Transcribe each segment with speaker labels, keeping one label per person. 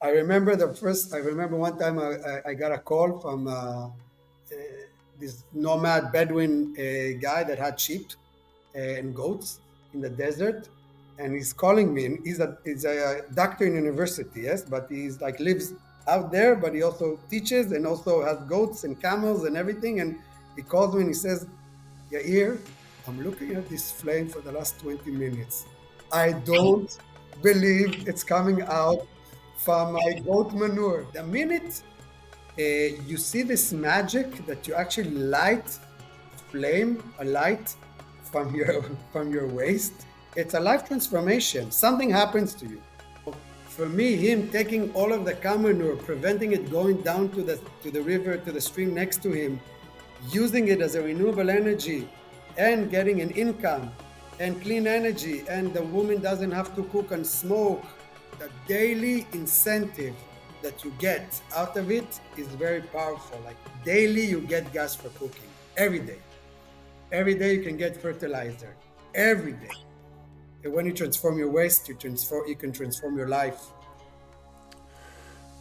Speaker 1: I remember one time I got a call from this nomad Bedouin guy that had sheep and goats in the desert, and he's calling me. And he's a doctor in university, yes, but he's like lives out there, but he also teaches and also has goats and camels and everything. And he calls me and he says, Yair, I'm looking at this flame for the last 20 minutes. I don't believe it's coming out from my goat manure. The minute you see this magic that you actually light a light from your from your waste, it's a life transformation. Something happens to you. For me, him taking all of the cow manure, preventing it going down to the river, to the stream next to him, using it as a renewable energy and getting an income and clean energy, and the woman doesn't have to cook and smoke. The daily incentive that you get out of it is very powerful. Like daily you get gas for cooking every day. Every day you can get fertilizer every day. And when you transform your waste, you can transform your life.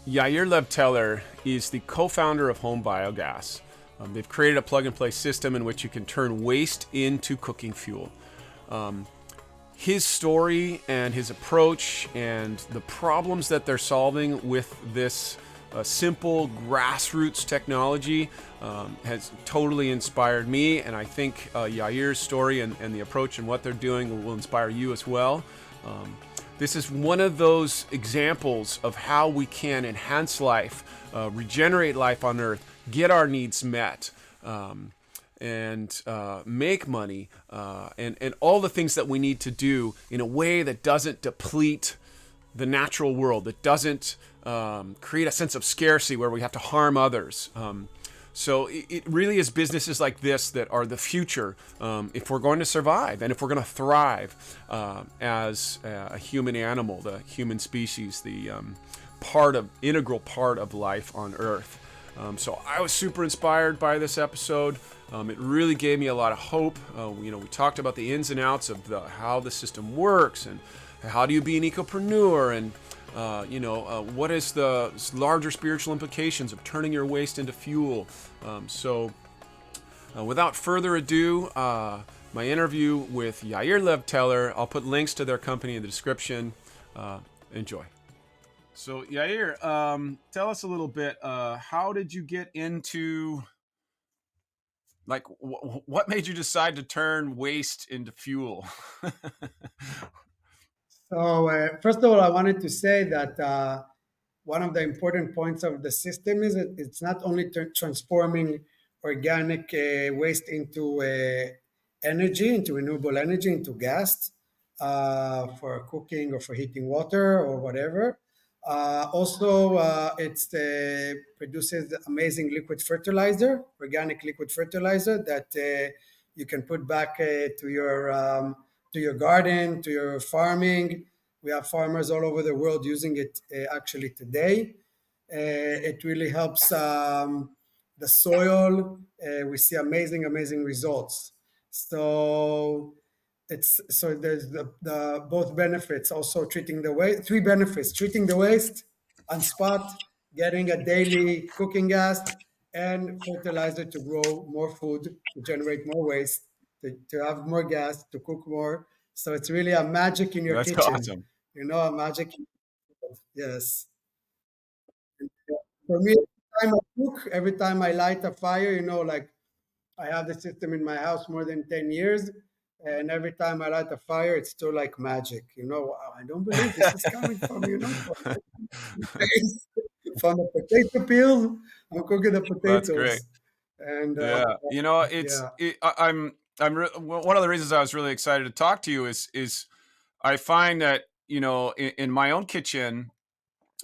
Speaker 2: Yair Lev Teller is the co-founder of Home Biogas. They've created a plug-and-play system in which you can turn waste into cooking fuel. His story and his approach and the problems that they're solving with this simple grassroots technology has totally inspired me, and I think Yair's story and the approach and what they're doing will inspire you as well. This is one of those examples of how we can enhance life, regenerate life on Earth, get our needs met, and make money, and all the things that we need to do in a way that doesn't deplete the natural world, that doesn't create a sense of scarcity where we have to harm others. So it really is businesses like this that are the future if we're going to survive and if we're going to thrive as a human animal, the human species, the integral part of life on Earth. So I was super inspired by this episode. It really gave me a lot of hope. We talked about the ins and outs of how the system works and how do you be an ecopreneur, and what is the larger spiritual implications of turning your waste into fuel. So without further ado, my interview with Yair Lev Teller. I'll put links to their company in the description. Enjoy. So Yair, tell us a little bit, how did you get into, like, what made you decide to turn waste into fuel?
Speaker 1: So first of all, I wanted to say that one of the important points of the system is that it's not only transforming organic waste into energy, into renewable energy, into gas for cooking or for heating water or whatever. Also, it produces amazing liquid fertilizer, organic liquid fertilizer that you can put back to your garden, to your farming. We have farmers all over the world using it actually today. It really helps the soil. We see amazing results. So there's the both benefits. Also treating the waste. 3 benefits: treating the waste on spot, getting a daily cooking gas, and fertilizer to grow more food, to generate more waste, to have more gas, to cook more. So it's really a magic in your
Speaker 2: That's
Speaker 1: kitchen.
Speaker 2: awesome.
Speaker 1: A magic. Yes. For me, every time I cook, every time I light a fire, like I have the system in my house more than 10 years. And every time I light a fire, it's still like magic. Wow, I don't believe this is coming from, from the potato peels. I'm cooking the
Speaker 2: That's great.
Speaker 1: potatoes. And
Speaker 2: Yeah,
Speaker 1: yeah.
Speaker 2: one of the reasons I was really excited to talk to you is I find that in my own kitchen,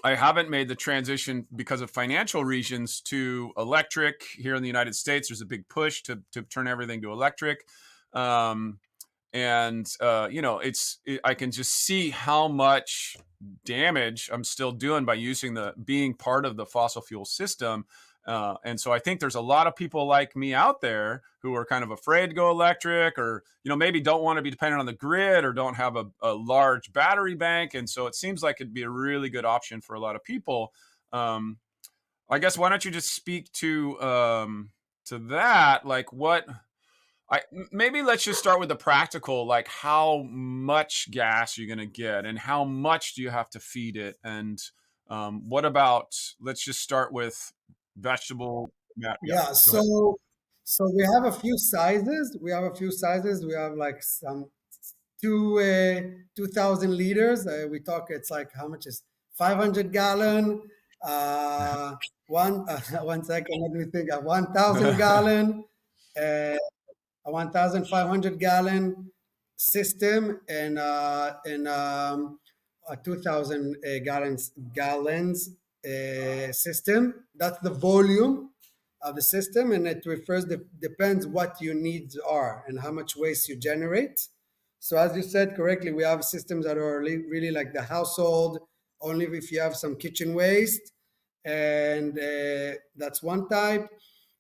Speaker 2: I haven't made the transition because of financial reasons to electric. Here in the United States, there's a big push to turn everything to electric. I can just see how much damage I'm still doing by being part of the fossil fuel system. And so I think there's a lot of people like me out there who are kind of afraid to go electric, or maybe don't want to be dependent on the grid, or don't have a large battery bank. And so it seems like it'd be a really good option for a lot of people. I guess why don't you just speak to that? Like maybe let's just start with the practical, like how much gas you're going to get and how much do you have to feed it, and what about, let's just start with vegetable. Yeah, yeah.
Speaker 1: Yeah,
Speaker 2: Go ahead.
Speaker 1: so we have a few sizes. We have a few sizes. We have like some 2,000 liters. We talk. It's like how much is 500 gallon? One 1 second. Let me think. A 1,000 gallon, uh, a 1,500 gallon system, and a 2,000 gallons system. That's the volume of the system, and it refers depends what your needs are and how much waste you generate. So as you said correctly, we have systems that are really like the household, only if you have some kitchen waste, and that's one type.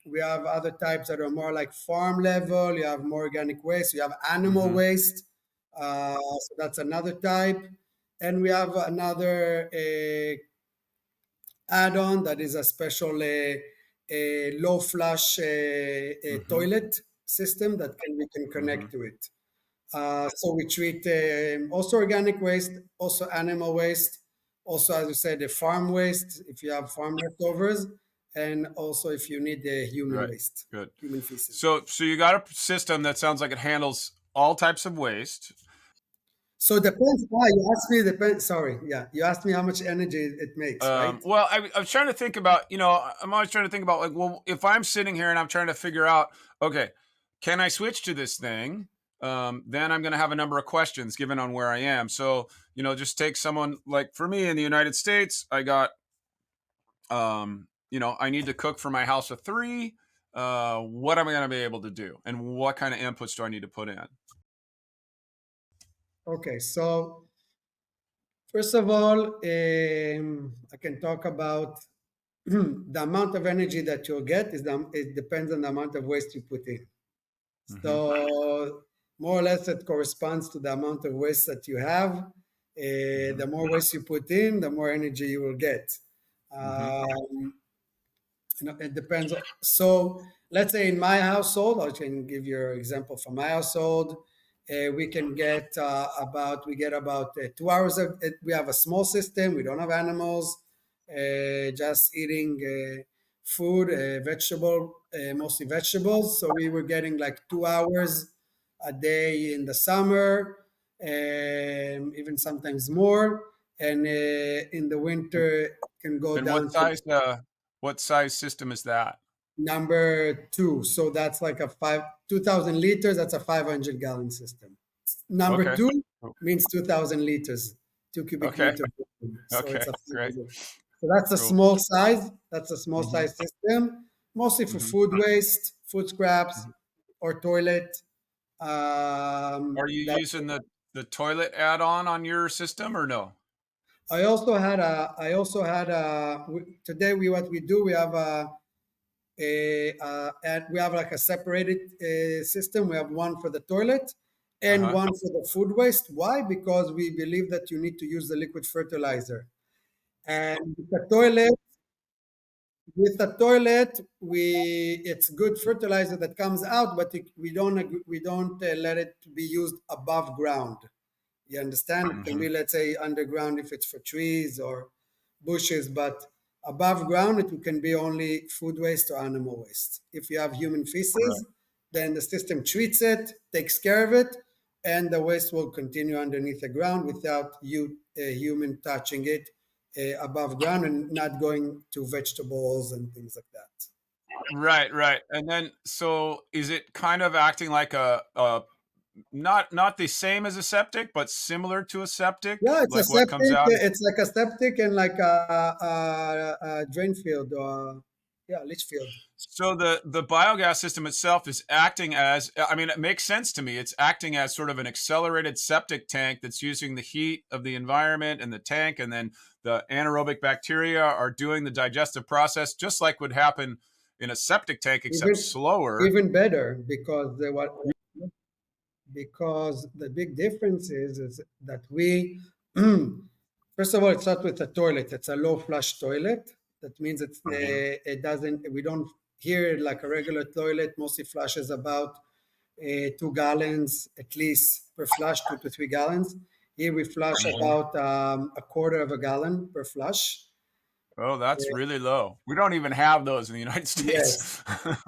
Speaker 1: We have other types that are more like farm level. You have more organic waste. You have animal
Speaker 2: Mm-hmm.
Speaker 1: waste. So that's another type. And we have another add-on that is a special low flush
Speaker 2: Mm-hmm.
Speaker 1: toilet system that we can
Speaker 2: Mm-hmm.
Speaker 1: connect to it. So we treat also organic waste, also animal waste, also, as you said, the farm waste, if you have farm leftovers, and also if you need the human
Speaker 2: Right.
Speaker 1: waste,
Speaker 2: Good.
Speaker 1: human feces.
Speaker 2: So you got a system that sounds like it handles all types of waste.
Speaker 1: So depends. You asked me. Depends. Sorry. Yeah, you asked me how much energy it makes, right?
Speaker 2: Well, I was trying to think about, I'm always trying to think about, like, well, if I'm sitting here and I'm trying to figure out, okay, can I switch to this thing? Then I'm going to have a number of questions given on where I am. So, just take someone like, for me in the United States, I got, I need to cook for my house of three. What am I going to be able to do? And what kind of inputs do I need to put in?
Speaker 1: Okay. So first of all, I can talk about the amount of energy that you'll get it depends on the amount of waste you put in.
Speaker 2: Mm-hmm.
Speaker 1: So more or less it corresponds to the amount of waste that you have.
Speaker 2: Mm-hmm.
Speaker 1: The more waste you put in, the more energy you will get.
Speaker 2: Mm-hmm.
Speaker 1: Um, it depends. So let's say in my household, I can give you an example from my household. We can get we get about 2 hours of it. We have a small system. We don't have animals. Just eating food, mostly vegetables. So we were getting like 2 hours a day in the summer, even sometimes more. And in the
Speaker 2: And,
Speaker 1: winter, it can go
Speaker 2: and
Speaker 1: down to
Speaker 2: what size system is that?
Speaker 1: number two. So that's like 2,000 liters. That's a 500 gallon system. Number
Speaker 2: Okay.
Speaker 1: two means 2,000 liters, 2 cubic
Speaker 2: Okay.
Speaker 1: meter. So
Speaker 2: Okay.
Speaker 1: it's a
Speaker 2: Great.
Speaker 1: 500. So that's a
Speaker 2: Cool.
Speaker 1: small size. That's a small
Speaker 2: Mm-hmm.
Speaker 1: size system, mostly for
Speaker 2: Mm-hmm.
Speaker 1: food waste, food scraps,
Speaker 2: Mm-hmm.
Speaker 1: or toilet.
Speaker 2: Are you
Speaker 1: That
Speaker 2: using the toilet add-on on your system or no?
Speaker 1: today what we do, we have and we have like a separated system. We have one for the toilet and
Speaker 2: Uh-huh.
Speaker 1: one for the food waste. Why? Because we believe that you need to use the liquid fertilizer. And with the toilet, we it's good fertilizer that comes out, but we don't let it be used above ground. You understand? It can
Speaker 2: Mm-hmm.
Speaker 1: be, let's say, underground if it's for trees or bushes, but above ground it can be only food waste or animal waste. If you have human
Speaker 2: Right.
Speaker 1: feces, then the system treats it, takes care of it, and the waste will continue underneath the ground without you, a human, touching it above ground and not going to vegetables and things like that.
Speaker 2: Right, right. And then, so is it kind of acting like a not the same as a septic, but similar to a septic,
Speaker 1: Yeah, it's a
Speaker 2: like what comes
Speaker 1: septic.
Speaker 2: out?
Speaker 1: It's like a septic and like a drain field. leach field.
Speaker 2: So the biogas system itself is acting as, I mean, it makes sense to me. It's acting as sort of an accelerated septic tank that's using the heat of the environment and the tank, and then the anaerobic bacteria are doing the digestive process, just like would happen in a septic tank, except
Speaker 1: Even
Speaker 2: slower.
Speaker 1: even better, because the big difference is that we first of all, it starts with a toilet. It's a low flush toilet. That means it doesn't, we don't hear it like a regular toilet. Mostly flushes about 2 gallons at least per flush, 2 to 3 gallons. Here we flush about a quarter of a gallon per flush.
Speaker 2: Oh, that's really low. We don't even have those in the United
Speaker 1: Yes.
Speaker 2: States.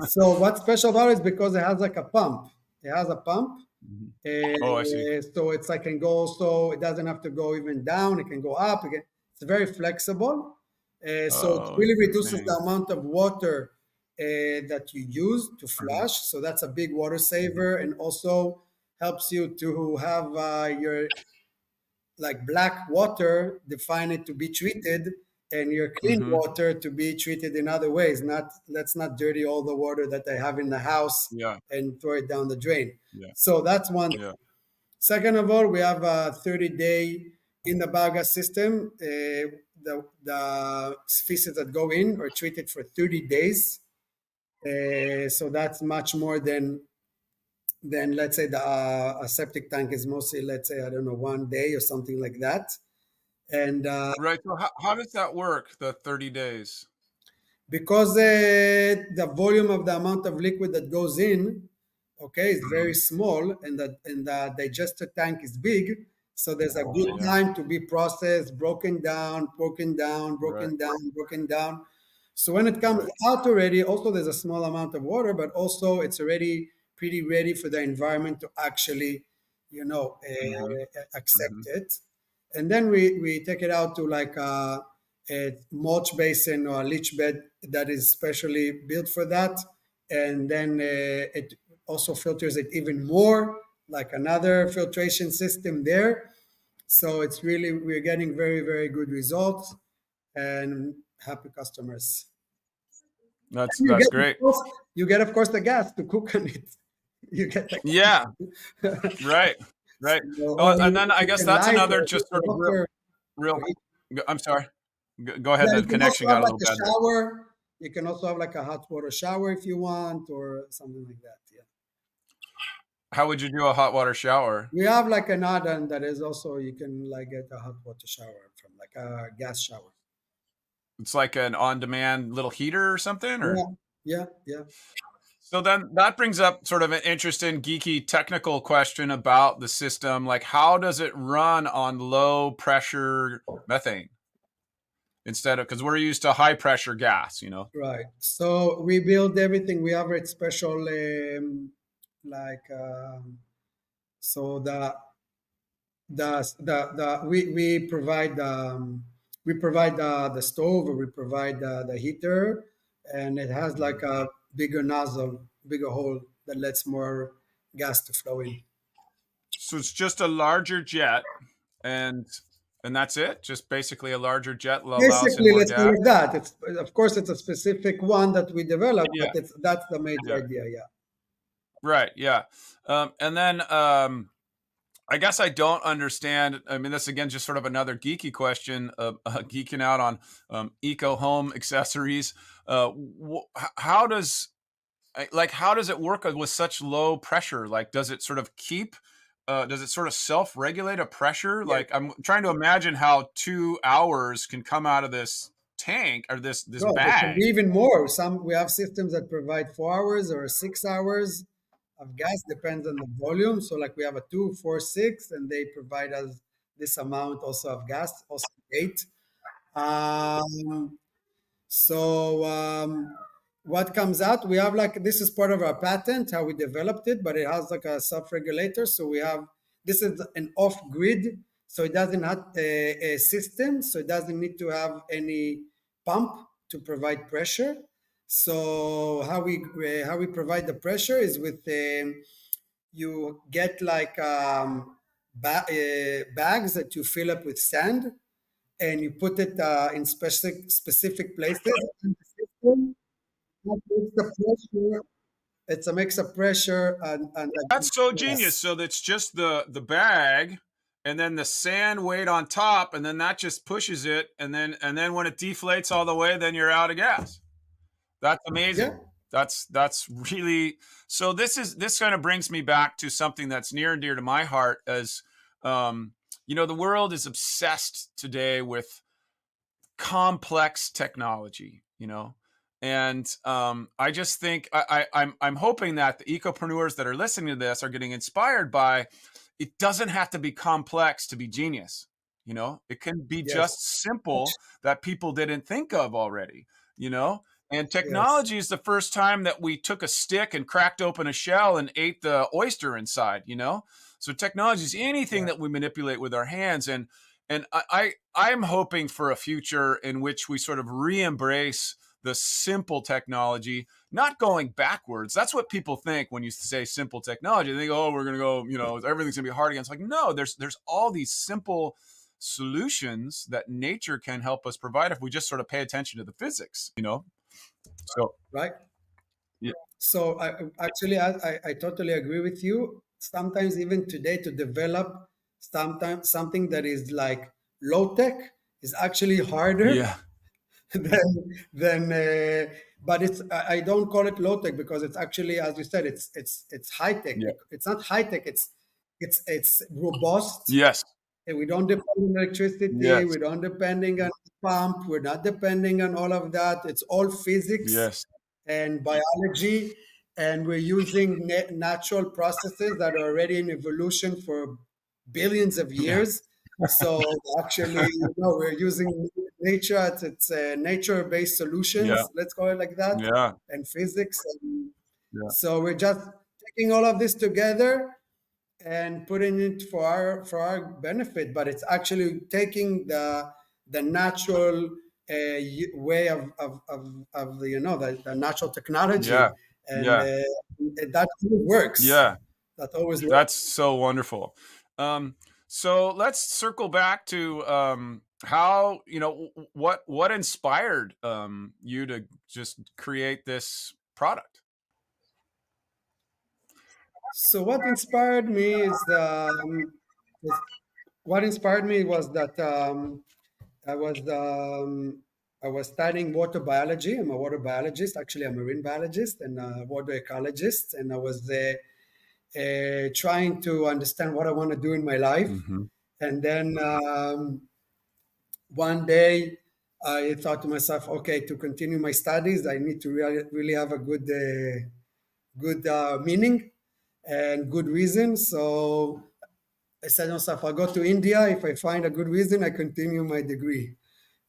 Speaker 1: So what's special about it is because it has like a pump. It has a pump.
Speaker 2: Oh, I see.
Speaker 1: So it's like can go, so it doesn't have to go even down, it can go up again. It's very flexible. So it
Speaker 2: Oh,
Speaker 1: really reduces the
Speaker 2: interesting.
Speaker 1: amount of water that you use to flush. So that's a big water saver, and also helps you to have your like black water, define it to be treated, and your clean
Speaker 2: Mm-hmm.
Speaker 1: water to be treated in other ways. Not, let's not dirty all the water that I have in the house
Speaker 2: Yeah,
Speaker 1: and throw it down the drain.
Speaker 2: yeah,
Speaker 1: So that's one.
Speaker 2: yeah.
Speaker 1: Second of all, we have a 30-day in the biogas system. The species that go in are treated for 30 days. So that's much more than let's say a septic tank is mostly, let's say, I don't know, 1 day or something like that. And
Speaker 2: Right. So how does that work, the 30 days?
Speaker 1: because the volume of the amount of liquid that goes in, okay, is very small, and the digester tank is big, so there's a good
Speaker 2: Yeah,
Speaker 1: time to be processed, broken down, broken down,
Speaker 2: right,
Speaker 1: broken down, broken down. So when it comes
Speaker 2: right.
Speaker 1: out already, also there's a small amount of water, but also it's already pretty ready for the environment to actually,
Speaker 2: Mm-hmm.
Speaker 1: accept
Speaker 2: Mm-hmm.
Speaker 1: it. And then we take it out to like a mulch basin or a leach bed that is specially built for that, and then it also filters it even more, like another filtration system there. So it's really, we're getting very, very good results and happy customers.
Speaker 2: That's
Speaker 1: And
Speaker 2: that's great.
Speaker 1: you get of course the gas to cook on it. You get the
Speaker 2: Yeah,
Speaker 1: gas.
Speaker 2: right, right.
Speaker 1: Or
Speaker 2: Oh, and then I
Speaker 1: you
Speaker 2: guess
Speaker 1: can
Speaker 2: that's
Speaker 1: light
Speaker 2: another
Speaker 1: or heat
Speaker 2: just sort of real,
Speaker 1: water.
Speaker 2: real. I'm sorry. Go ahead.
Speaker 1: Yeah,
Speaker 2: The
Speaker 1: you can also
Speaker 2: connection
Speaker 1: have
Speaker 2: got a
Speaker 1: like
Speaker 2: little
Speaker 1: a
Speaker 2: bad there.
Speaker 1: shower. You can also have like a hot water shower if you want, or something like that. Yeah.
Speaker 2: How would you do a hot water shower?
Speaker 1: We have like an add-on that is also, you can like get a hot water shower from like a gas shower.
Speaker 2: It's like an on-demand little heater or something, or
Speaker 1: Yeah, yeah, yeah.
Speaker 2: so then that brings up sort of an interesting, geeky, technical question about the system. Like, how does it run on low pressure methane instead of, because we're used to high pressure gas, you know?
Speaker 1: Right. So we build everything. We have a special like so we provide the stove, or we provide the heater, and it has like a bigger nozzle, bigger hole that lets more gas to flow in.
Speaker 2: So it's just a larger jet, and and that's it. Just basically a larger jet that allows in
Speaker 1: Basically,
Speaker 2: more
Speaker 1: let's call
Speaker 2: gas.
Speaker 1: it that. It's, of course, it's a specific one that we developed, but
Speaker 2: Yeah,
Speaker 1: that's the major
Speaker 2: yeah,
Speaker 1: idea. Yeah.
Speaker 2: right, yeah. And then I guess I don't understand. I mean, this again, just sort of another geeky question, geeking out on eco home accessories. How does how does it work with such low pressure? Like, does it sort of keep? Does it sort of self-regulate a pressure?
Speaker 1: Yeah.
Speaker 2: Like, I'm trying to imagine how 2 hours can come out of this tank or this
Speaker 1: No, it can be
Speaker 2: bag.
Speaker 1: even more. Some we have systems that provide 4 hours or 6 hours of gas, depends on the volume. So like we have a 2, 4, 6, and they provide us this amount also of gas, also 8. Um, so what comes out, we have like, this is part of our patent, how we developed it, but it has like a self-regulator. So we have, this is an off-grid, so it doesn't have a system, so it doesn't need to have any pump to provide pressure. So how we provide the pressure is with you get like bags that you fill up with sand, and you put it in specific places in the system. that makes the pressure. It's a mix of pressure and
Speaker 2: That's so genius.
Speaker 1: yes,
Speaker 2: So that's just the bag and then the sand weight on top, and then that just pushes it, and then when it deflates all the way, then you're out of gas. That's
Speaker 1: yeah,
Speaker 2: amazing. That's really so. This kind of brings me back to something that's near and dear to my heart. As um, the world is obsessed today with complex technology. And I just think I'm hoping that the ecopreneurs that are listening to this are getting inspired by. It doesn't have to be complex to be genius. It can be
Speaker 1: yes,
Speaker 2: just simple that people didn't think of already. You know, and
Speaker 1: yes,
Speaker 2: technology is the first time that we took a stick and cracked open a shell and ate the oyster inside. So technology is anything
Speaker 1: yeah.
Speaker 2: that we manipulate with our hands, and I'm hoping for a future in which we sort of re-embrace the simple technology, not going backwards. That's what people think when you say simple technology. They think, oh, we're gonna go, everything's gonna be hard again. It's like, no, there's all these simple solutions that nature can help us provide if we just sort of pay attention to the physics. So
Speaker 1: Right.
Speaker 2: yeah,
Speaker 1: So actually, I totally agree with you. Sometimes even today to develop sometimes something that is like low tech is actually harder
Speaker 2: yeah,
Speaker 1: than but I don't call it low tech because it's actually, as you said, it's high tech.
Speaker 2: yeah,
Speaker 1: It's not high tech. It's robust.
Speaker 2: yes,
Speaker 1: And we don't depend on electricity.
Speaker 2: yes,
Speaker 1: We don't depending on pump. We're not depending on all of that. It's all physics
Speaker 2: yes,
Speaker 1: and biology, and we're using natural processes that are already in evolution for billions of
Speaker 2: yeah,
Speaker 1: years. So actually, we're using nature at its nature-based
Speaker 2: yeah,
Speaker 1: solutions. Let's call it like that,
Speaker 2: yeah,
Speaker 1: and physics. And
Speaker 2: yeah,
Speaker 1: so we're just taking all of this together and putting it for our benefit, but it's actually taking the natural way of the natural
Speaker 2: yeah,
Speaker 1: technology, and
Speaker 2: yeah,
Speaker 1: that really works.
Speaker 2: yeah.
Speaker 1: That always works.
Speaker 2: That's so wonderful. Um, so let's circle back to how what inspired you to just create this product.
Speaker 1: So is- what inspired me was that I was um, I was studying water biology. I'm a water biologist, actually a marine biologist and a water ecologist, and I was trying to understand what I want to do in my life.
Speaker 2: Hmm.
Speaker 1: And then one day I thought to myself, okay, to continue my studies, I need to really have a good meaning and good reason. So I said to myself, I'll go to India. If I find a good reason, I continue my degree.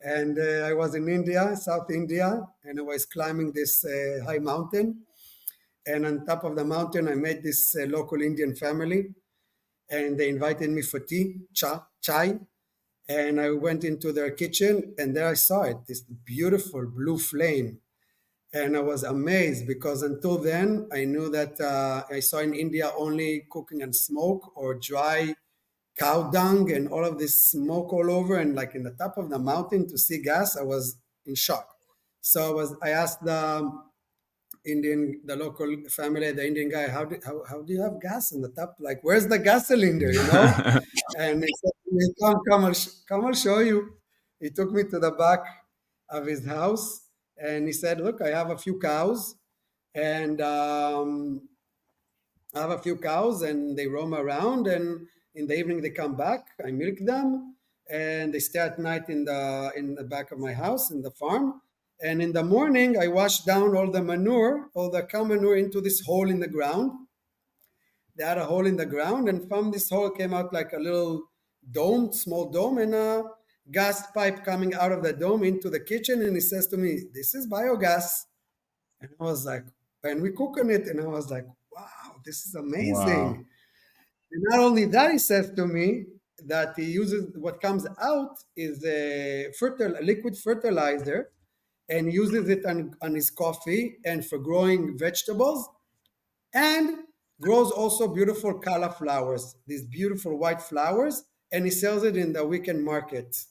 Speaker 1: And I was in India, South India, and I was climbing this high mountain. And on top of the mountain, I met this local Indian family, and they invited me for tea, chai. And I went into their kitchen, and there I saw it, this beautiful blue flame. And I was amazed because until then, I knew that I saw in India only cooking and smoke or dry cow dung and all of this smoke all over. And like in the top of the mountain to see gas, I was in shock. So I asked the local family, the Indian guy, how do you have gas in the top? Like, where's the gas cylinder, And he said, to me, come, I'll show you. He took me to the back of his house and he said, look, I have a few cows and I have a few cows and they roam around, and in the evening they come back. I milk them and they stay at night in the back of my house in the farm. And in the morning I wash down all the cow manure into this hole in the ground. They had a hole in the ground, and from this hole came out like a little dome, small dome, and a gas pipe coming out of the dome into the kitchen. And he says to me, "This is biogas." And I was like, and we cook on it. And I was like, wow, this is
Speaker 2: Wow.
Speaker 1: amazing. And not only that, he says to me that he uses what comes out is a liquid fertilizer and uses it on his coffee and for growing vegetables, and grows also beautiful cauliflowers, these beautiful white flowers, and he sells it in the weekend market.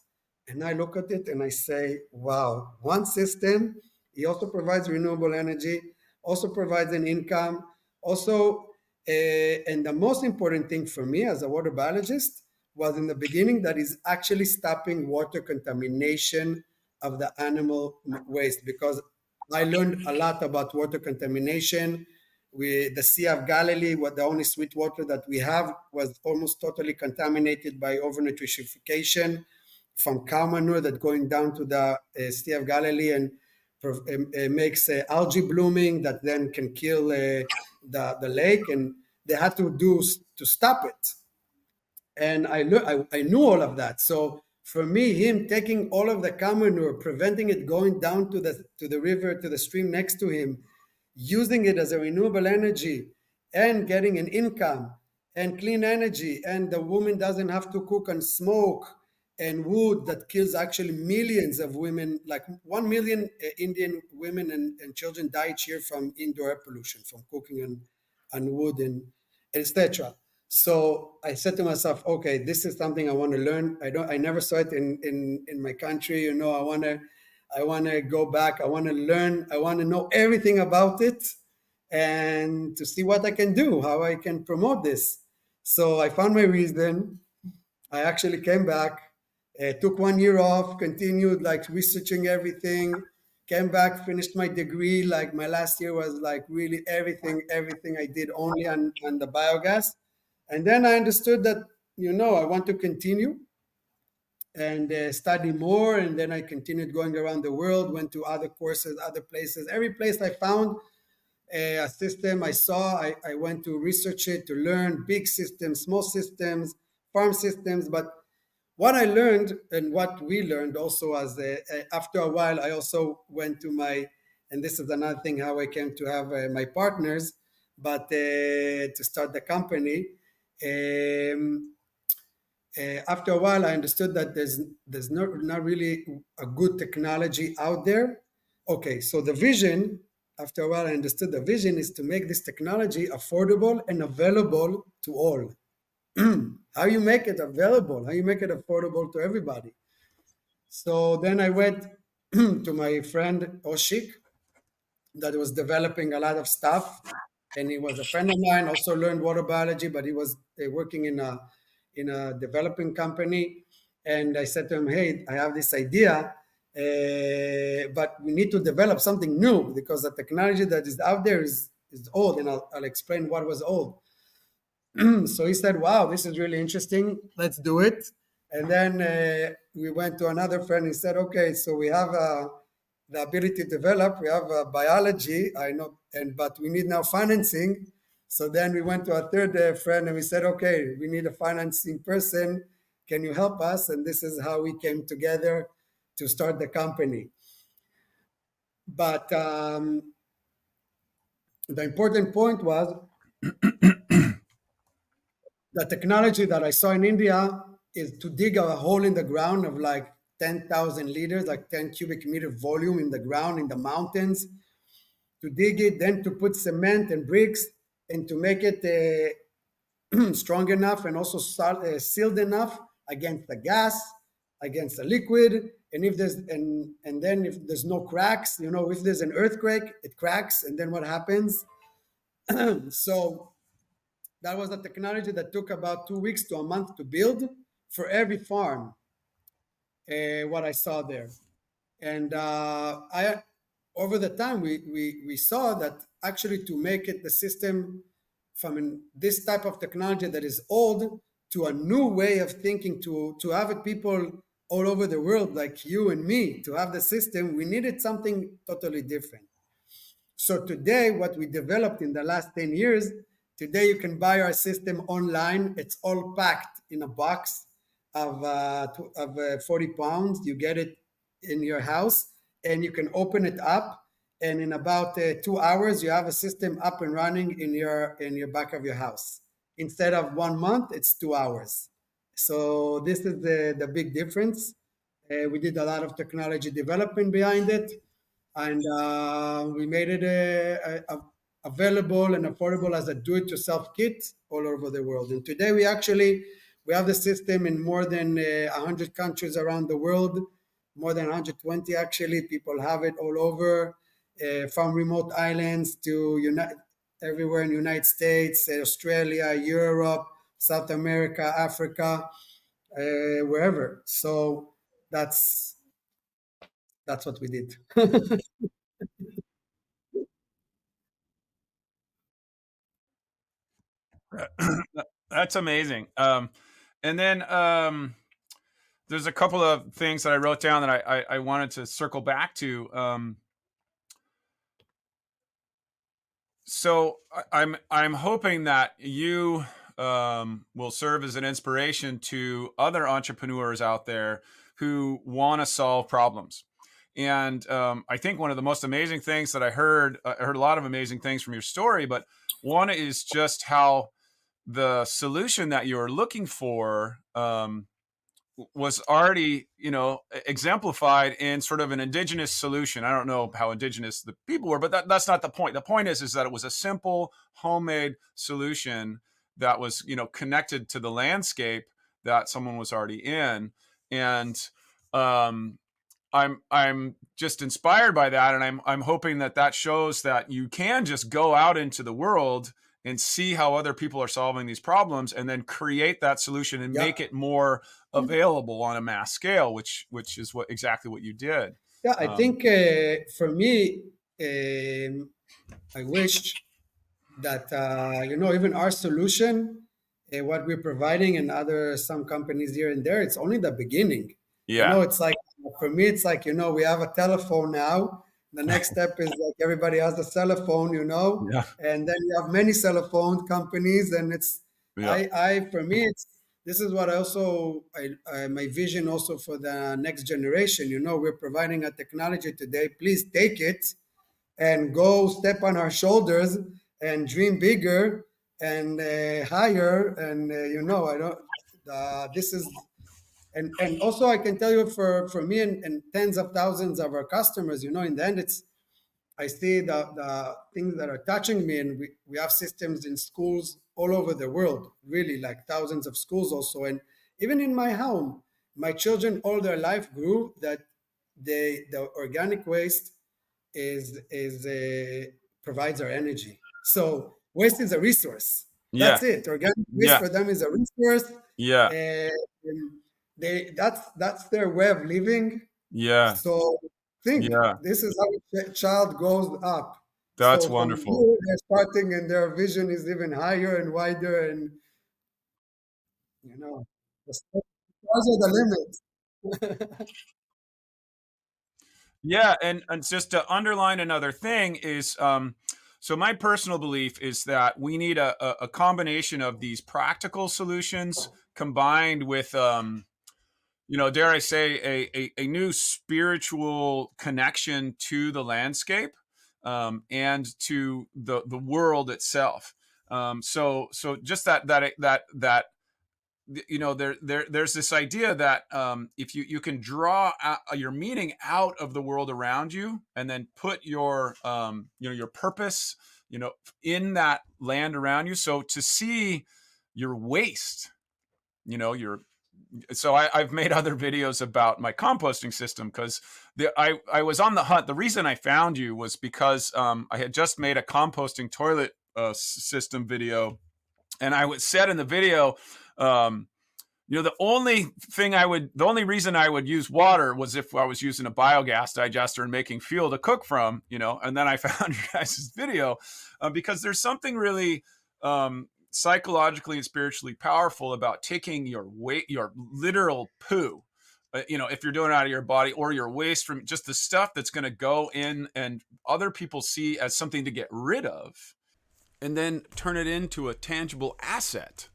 Speaker 1: And I look at it and I say, wow, one system He also provides renewable energy, also provides an income, also, and the most important thing for me as a water biologist was in the beginning that is actually stopping water contamination of the animal waste, because I learned a lot about water contamination. The Sea of Galilee, what the only sweet water that we have, was almost totally contaminated by overnutrification from cow manure that going down to the Sea of Galilee and makes algae blooming that then can kill the lake, and they had to do to stop it. And I knew all of that. So for me, him taking all of the cow manure, preventing it going down to the river, to the stream next to him, using it as a renewable energy, and getting an income and clean energy, and the woman doesn't have to cook and smoke and wood that kills actually millions of women, like 1 million Indian women and children die each year from indoor air pollution, from cooking and wood and etc. So I said to myself, okay, this is something I want to learn. I never saw it in my country. I want to go back. I want to learn. I want to know everything about it and to see what I can do, how I can promote this. So I found my reason. I actually came back, took 1 year off, continued like researching everything, came back, finished my degree. Like my last year was like really everything I did only on the biogas. And then I understood that, I want to continue and study more. And then I continued going around the world, went to other courses, other places. Every place I found a system I saw, I went to research it, to learn big systems, small systems, farm systems. But what I learned and what we learned also, as after a while, I also went to and this is another thing how I came to have my partners, but to start the company. Um, After a while, I understood that there's not really a good technology out there. Okay, so the vision, after a while, I understood the vision is to make this technology affordable and available to all. How you make it available? How you make it affordable to everybody? So then I went to my friend Oshik, that was developing a lot of stuff, and he was a friend of mine. Also learned water biology, but he was working in a developing company. And I said to him, "Hey, I have this idea, but we need to develop something new because the technology that is out there is old." And I'll explain what was old. So he said, "Wow, this is really interesting. Let's do it." And then we went to another friend. He said, "Okay, so we have the ability to develop. We have biology. I know, but we need now financing." So then we went to a third friend and we said, "Okay, we need a financing person. Can you help us?" And this is how we came together to start the company. But the important point was the technology that I saw in India is to dig a hole in the ground of like 10,000 liters, like 10 cubic meter volume in the ground in the mountains, to dig it, then to put cement and bricks and to make it strong enough and also sealed enough against the gas, against the liquid. And then if there's no cracks, if there's an earthquake, it cracks. And then what happens? So that was a technology that took about 2 weeks to a month to build for every farm, what I saw there. And I, over the time, we saw that actually to make it the system from this type of technology that is old to a new way of thinking, to have it people all over the world like you and me, to have the system, we needed something totally different. So today, what we developed in the last 10 years, today you can buy our system online. It's all packed in a box of 40 pounds. You get it in your house and you can open it up. And in about 2 hours, you have a system up and running in your back of your house. Instead of 1 month, it's 2 hours. So this is the big difference. We did a lot of technology development behind it, and we made it available and affordable as a do-it-yourself kit all over the world. And today we have the system in more than 100 countries around the world, more than 120 actually. People have it all over. from remote islands to everywhere in the United States, Australia, Europe, South America, Africa, wherever. So that's that's what we did.
Speaker 2: That's amazing. And then there's a couple of things that I wrote down that I wanted to circle back to. So I'm hoping that you will serve as an inspiration to other entrepreneurs out there who want to solve problems. And I think one of the most amazing things that I heard a lot of amazing things from your story, but one is just how the solution that you're looking for was already, exemplified in sort of an indigenous solution. I don't know how indigenous the people were, but that's not the point. The point is that it was a simple homemade solution that was, connected to the landscape that someone was already in. And um, I'm just inspired by that, and I'm hoping that shows that you can just go out into the world and see how other people are solving these problems, and then create that solution and
Speaker 1: Yeah,
Speaker 2: make it more available on a mass scale, which is exactly what you did.
Speaker 1: yeah. I
Speaker 2: Um,
Speaker 1: think for me, um, I wish that even our solution, what we're providing, and other some companies here and there, it's only the beginning.
Speaker 2: yeah,
Speaker 1: It's like, for me, it's like, we have a telephone now. The next step is like everybody has a cell phone,
Speaker 2: yeah,
Speaker 1: and then you have many cell phone companies, and it's
Speaker 2: yeah,
Speaker 1: I for me, it's this is what I also my vision also for the next generation. We're providing a technology today. Please take it and go step on our shoulders and dream bigger and higher. And I don't. This is and also I can tell you, for me and tens of thousands of our customers, in the end, it's I see the things that are touching me, and we have systems in schools all over the world, really, like thousands of schools also, and even in my home, my children all their life grew that the organic waste is provides our energy. So waste is a resource.
Speaker 2: yeah,
Speaker 1: That's it. Organic waste
Speaker 2: yeah,
Speaker 1: for them is a resource.
Speaker 2: yeah,
Speaker 1: And that's their way of living.
Speaker 2: yeah,
Speaker 1: So think
Speaker 2: yeah.
Speaker 1: this is how a child grows up.
Speaker 2: That's
Speaker 1: So from
Speaker 2: wonderful.
Speaker 1: here they're starting, and their vision is even higher and wider, and you know the stars are the limit.
Speaker 2: Yeah, and just to underline another thing is, so my personal belief is that we need a combination of these practical solutions combined with, dare I say, a new spiritual connection to the landscape, and to the world itself. So just there's this idea that, if you can draw your meaning out of the world around you, and then put your your purpose, in that land around you. So to see your waste, your I've made other videos about my composting system, because I was on the hunt. The reason I found you was because I had just made a composting toilet system video, and said in the video, um, the only reason I would use water was if I was using a biogas digester and making fuel to cook from, and then I found your guys' video, because there's something really psychologically and spiritually powerful about taking your literal poo, if you're doing it out of your body, or your waste from just the stuff that's going to go in and other people see as something to get rid of, and then turn it into a tangible asset.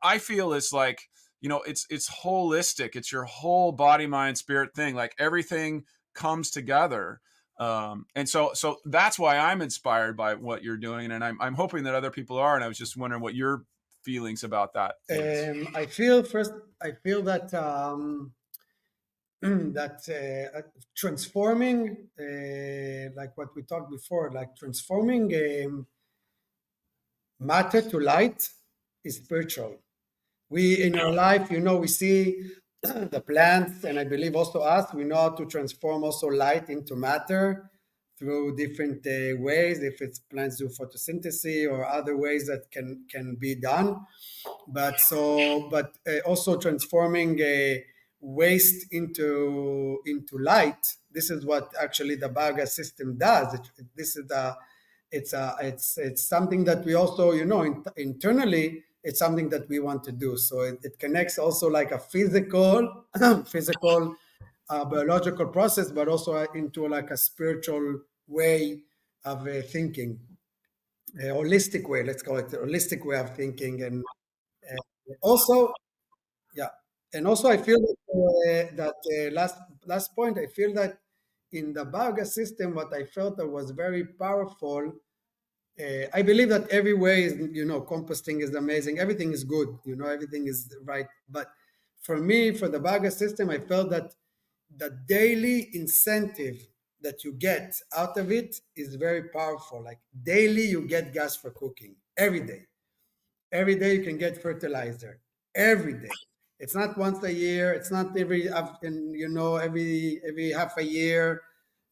Speaker 2: I feel it's like, it's holistic. It's your whole body, mind, spirit thing. Like everything comes together. And so that's why I'm inspired by what you're doing. And I'm hoping that other people are. And I was just wondering what your feelings about that is.
Speaker 1: I feel that that transforming, like what we talked before, like transforming matter to light is spiritual. We in our life, we see the plants, and I believe also us, we know how to transform also light into matter. through different ways, if it's plants do photosynthesis or other ways that can be done. But also transforming waste into light. This is what actually the biogas system does. This is the it's something that we also, internally, it's something that we want to do. So it connects also like a physical physical biological process, but also into like a spiritual way of thinking, a holistic way, let's call it a holistic way of thinking. And also, yeah, and also I feel that last point, I feel that in the biogas system, what I felt that was very powerful. I believe that every way is, composting is amazing. Everything is good, everything is right. But for me, for the biogas system, I felt that the daily incentive that you get out of it is very powerful. Like daily, you get gas for cooking every day. Every day you can get fertilizer. Every day. It's not once a year. It's not every half a year.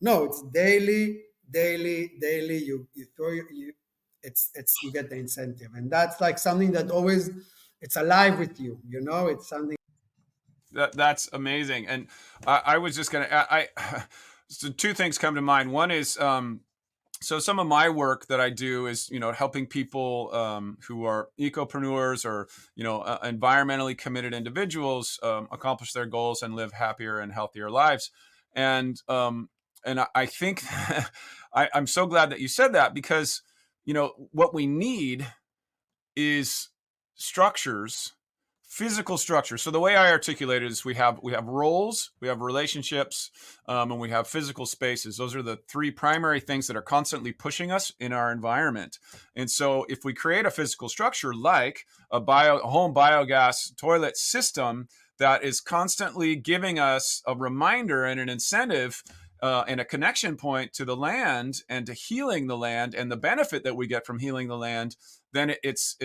Speaker 1: No, it's daily, daily, daily. You throw you. It's you get the incentive, and that's like something that always it's alive with you. It's something.
Speaker 2: That's amazing. And I was just going to, so two things come to mind. One is, so some of my work that I do is, helping people who are ecopreneurs or, environmentally committed individuals accomplish their goals and live happier and healthier lives. And I think I'm so glad that you said that, because, what we need is structures, physical structures. So the way I articulate it is we have roles, we have relationships, and we have physical spaces. Those are the three primary things that are constantly pushing us in our environment. And so if we create a physical structure like a home biogas toilet system that is constantly giving us a reminder and an incentive and a connection point to the land and to healing the land and the benefit that we get from healing the land, then it's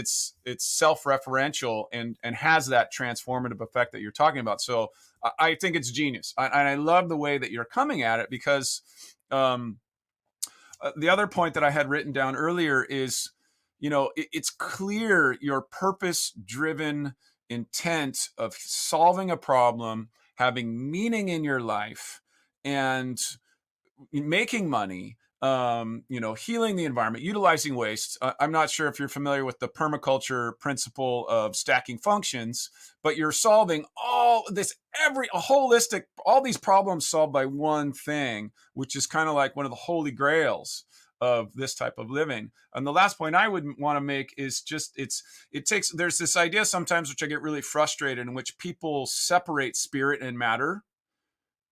Speaker 2: self-referential and has that transformative effect that you're talking about. So I think it's genius, and I love the way that you're coming at it, because the other point that I had written down earlier is, it's clear your purpose-driven intent of solving a problem, having meaning in your life, and making money, healing the environment, utilizing waste. I'm not sure if you're familiar with the permaculture principle of stacking functions, but you're solving all these problems solved by one thing, which is kind of like one of the holy grails of this type of living. And the last point I would want to make is just there's this idea sometimes, which I get really frustrated, in which people separate spirit and matter.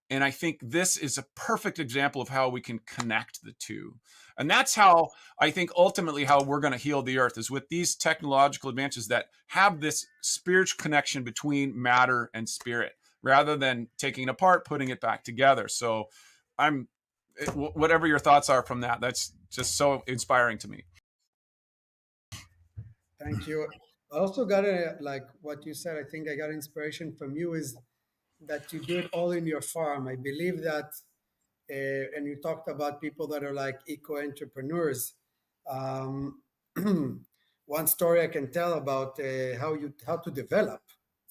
Speaker 2: And I think this is a perfect example of how we can connect the two. And that's how I think ultimately how we're going to heal the earth, is with these technological advances that have this spiritual connection between matter and spirit, rather than taking it apart, putting it back together. So whatever your thoughts are from that, that's just so inspiring to me.
Speaker 1: Thank you. I also got like what you said. I think I got inspiration from you is that you do it all in your farm. I believe that, and you talked about people that are like eco entrepreneurs. Um, one story I can tell about how to develop.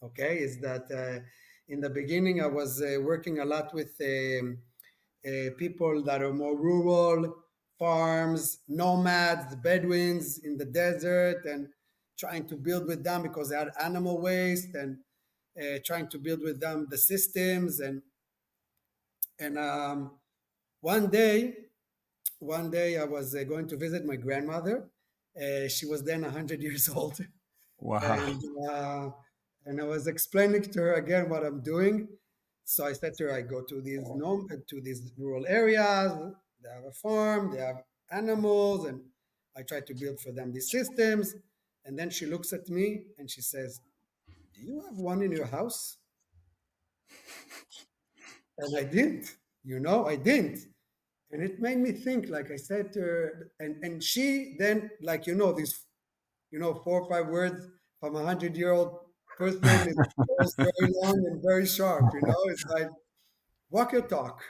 Speaker 1: Okay, is that in the beginning I was working a lot with people that are more rural, farms, nomads, Bedouins in the desert, and trying to build with them because they had animal waste, and trying to build with them the systems. And one day I was going to visit my grandmother. She was then 100 years old,
Speaker 2: Wow.
Speaker 1: and uh, and I was explaining to her again what I'm doing. So I said to her, I go to these rural areas. They have a farm, they have animals, and I try to build for them these systems. And then she looks at me and she says, "Do you have one in your house?" And I didn't. I didn't. And it made me think. Like I said to her, and she then, like, these, 4 or 5 words from 100-year-old person is very long and very sharp. It's like walk your talk.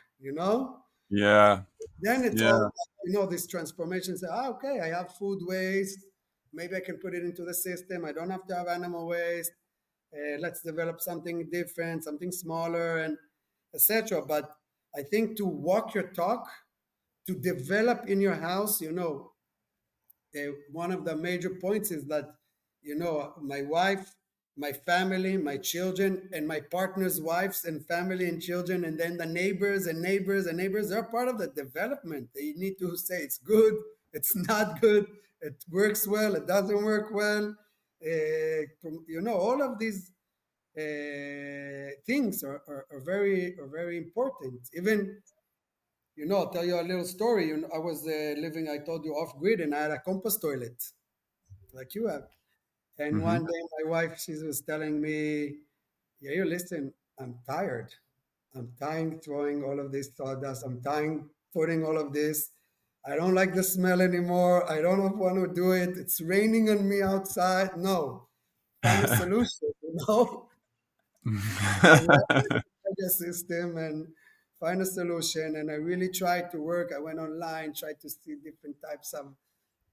Speaker 2: Yeah.
Speaker 1: Then it's all,
Speaker 2: Yeah.
Speaker 1: this transformation. Say, okay, I have food waste. Maybe I can put it into the system. I don't have to have animal waste. Let's develop something different, something smaller, and etc. But I think to walk your talk, to develop in your house, one of the major points is that, my wife, my family, my children, and my partner's wives and family and children, and then the neighbors and neighbors and neighbors, they're part of the development. They need to say it's good, it's not good, it works well, it doesn't work well. All of these things are very important. Even, I'll tell you a little story. I was living, I told you, off grid, and I had a compost toilet like you have. And
Speaker 2: Hmm.
Speaker 1: one day, my wife, she was telling me, "Yeah, you listen, I'm tired. I'm tired throwing all of this sawdust. I'm tired putting all of this. I don't like the smell anymore. I don't want to do it. It's raining on me outside. No, find a solution, And the system and find a solution. And I really tried to work. I went online, tried to see different types of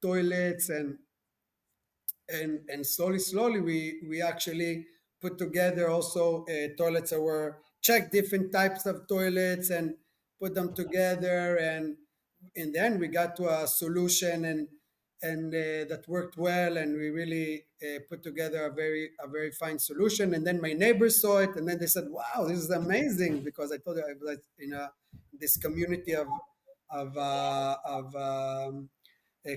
Speaker 1: toilets, and slowly we actually put together also toilets that were check different types of toilets and put them together, and then we got to a solution, and that worked well, and we really put together a very fine solution. And then my neighbors saw it, and then they said, wow, this is amazing, because I told you I was in this community of a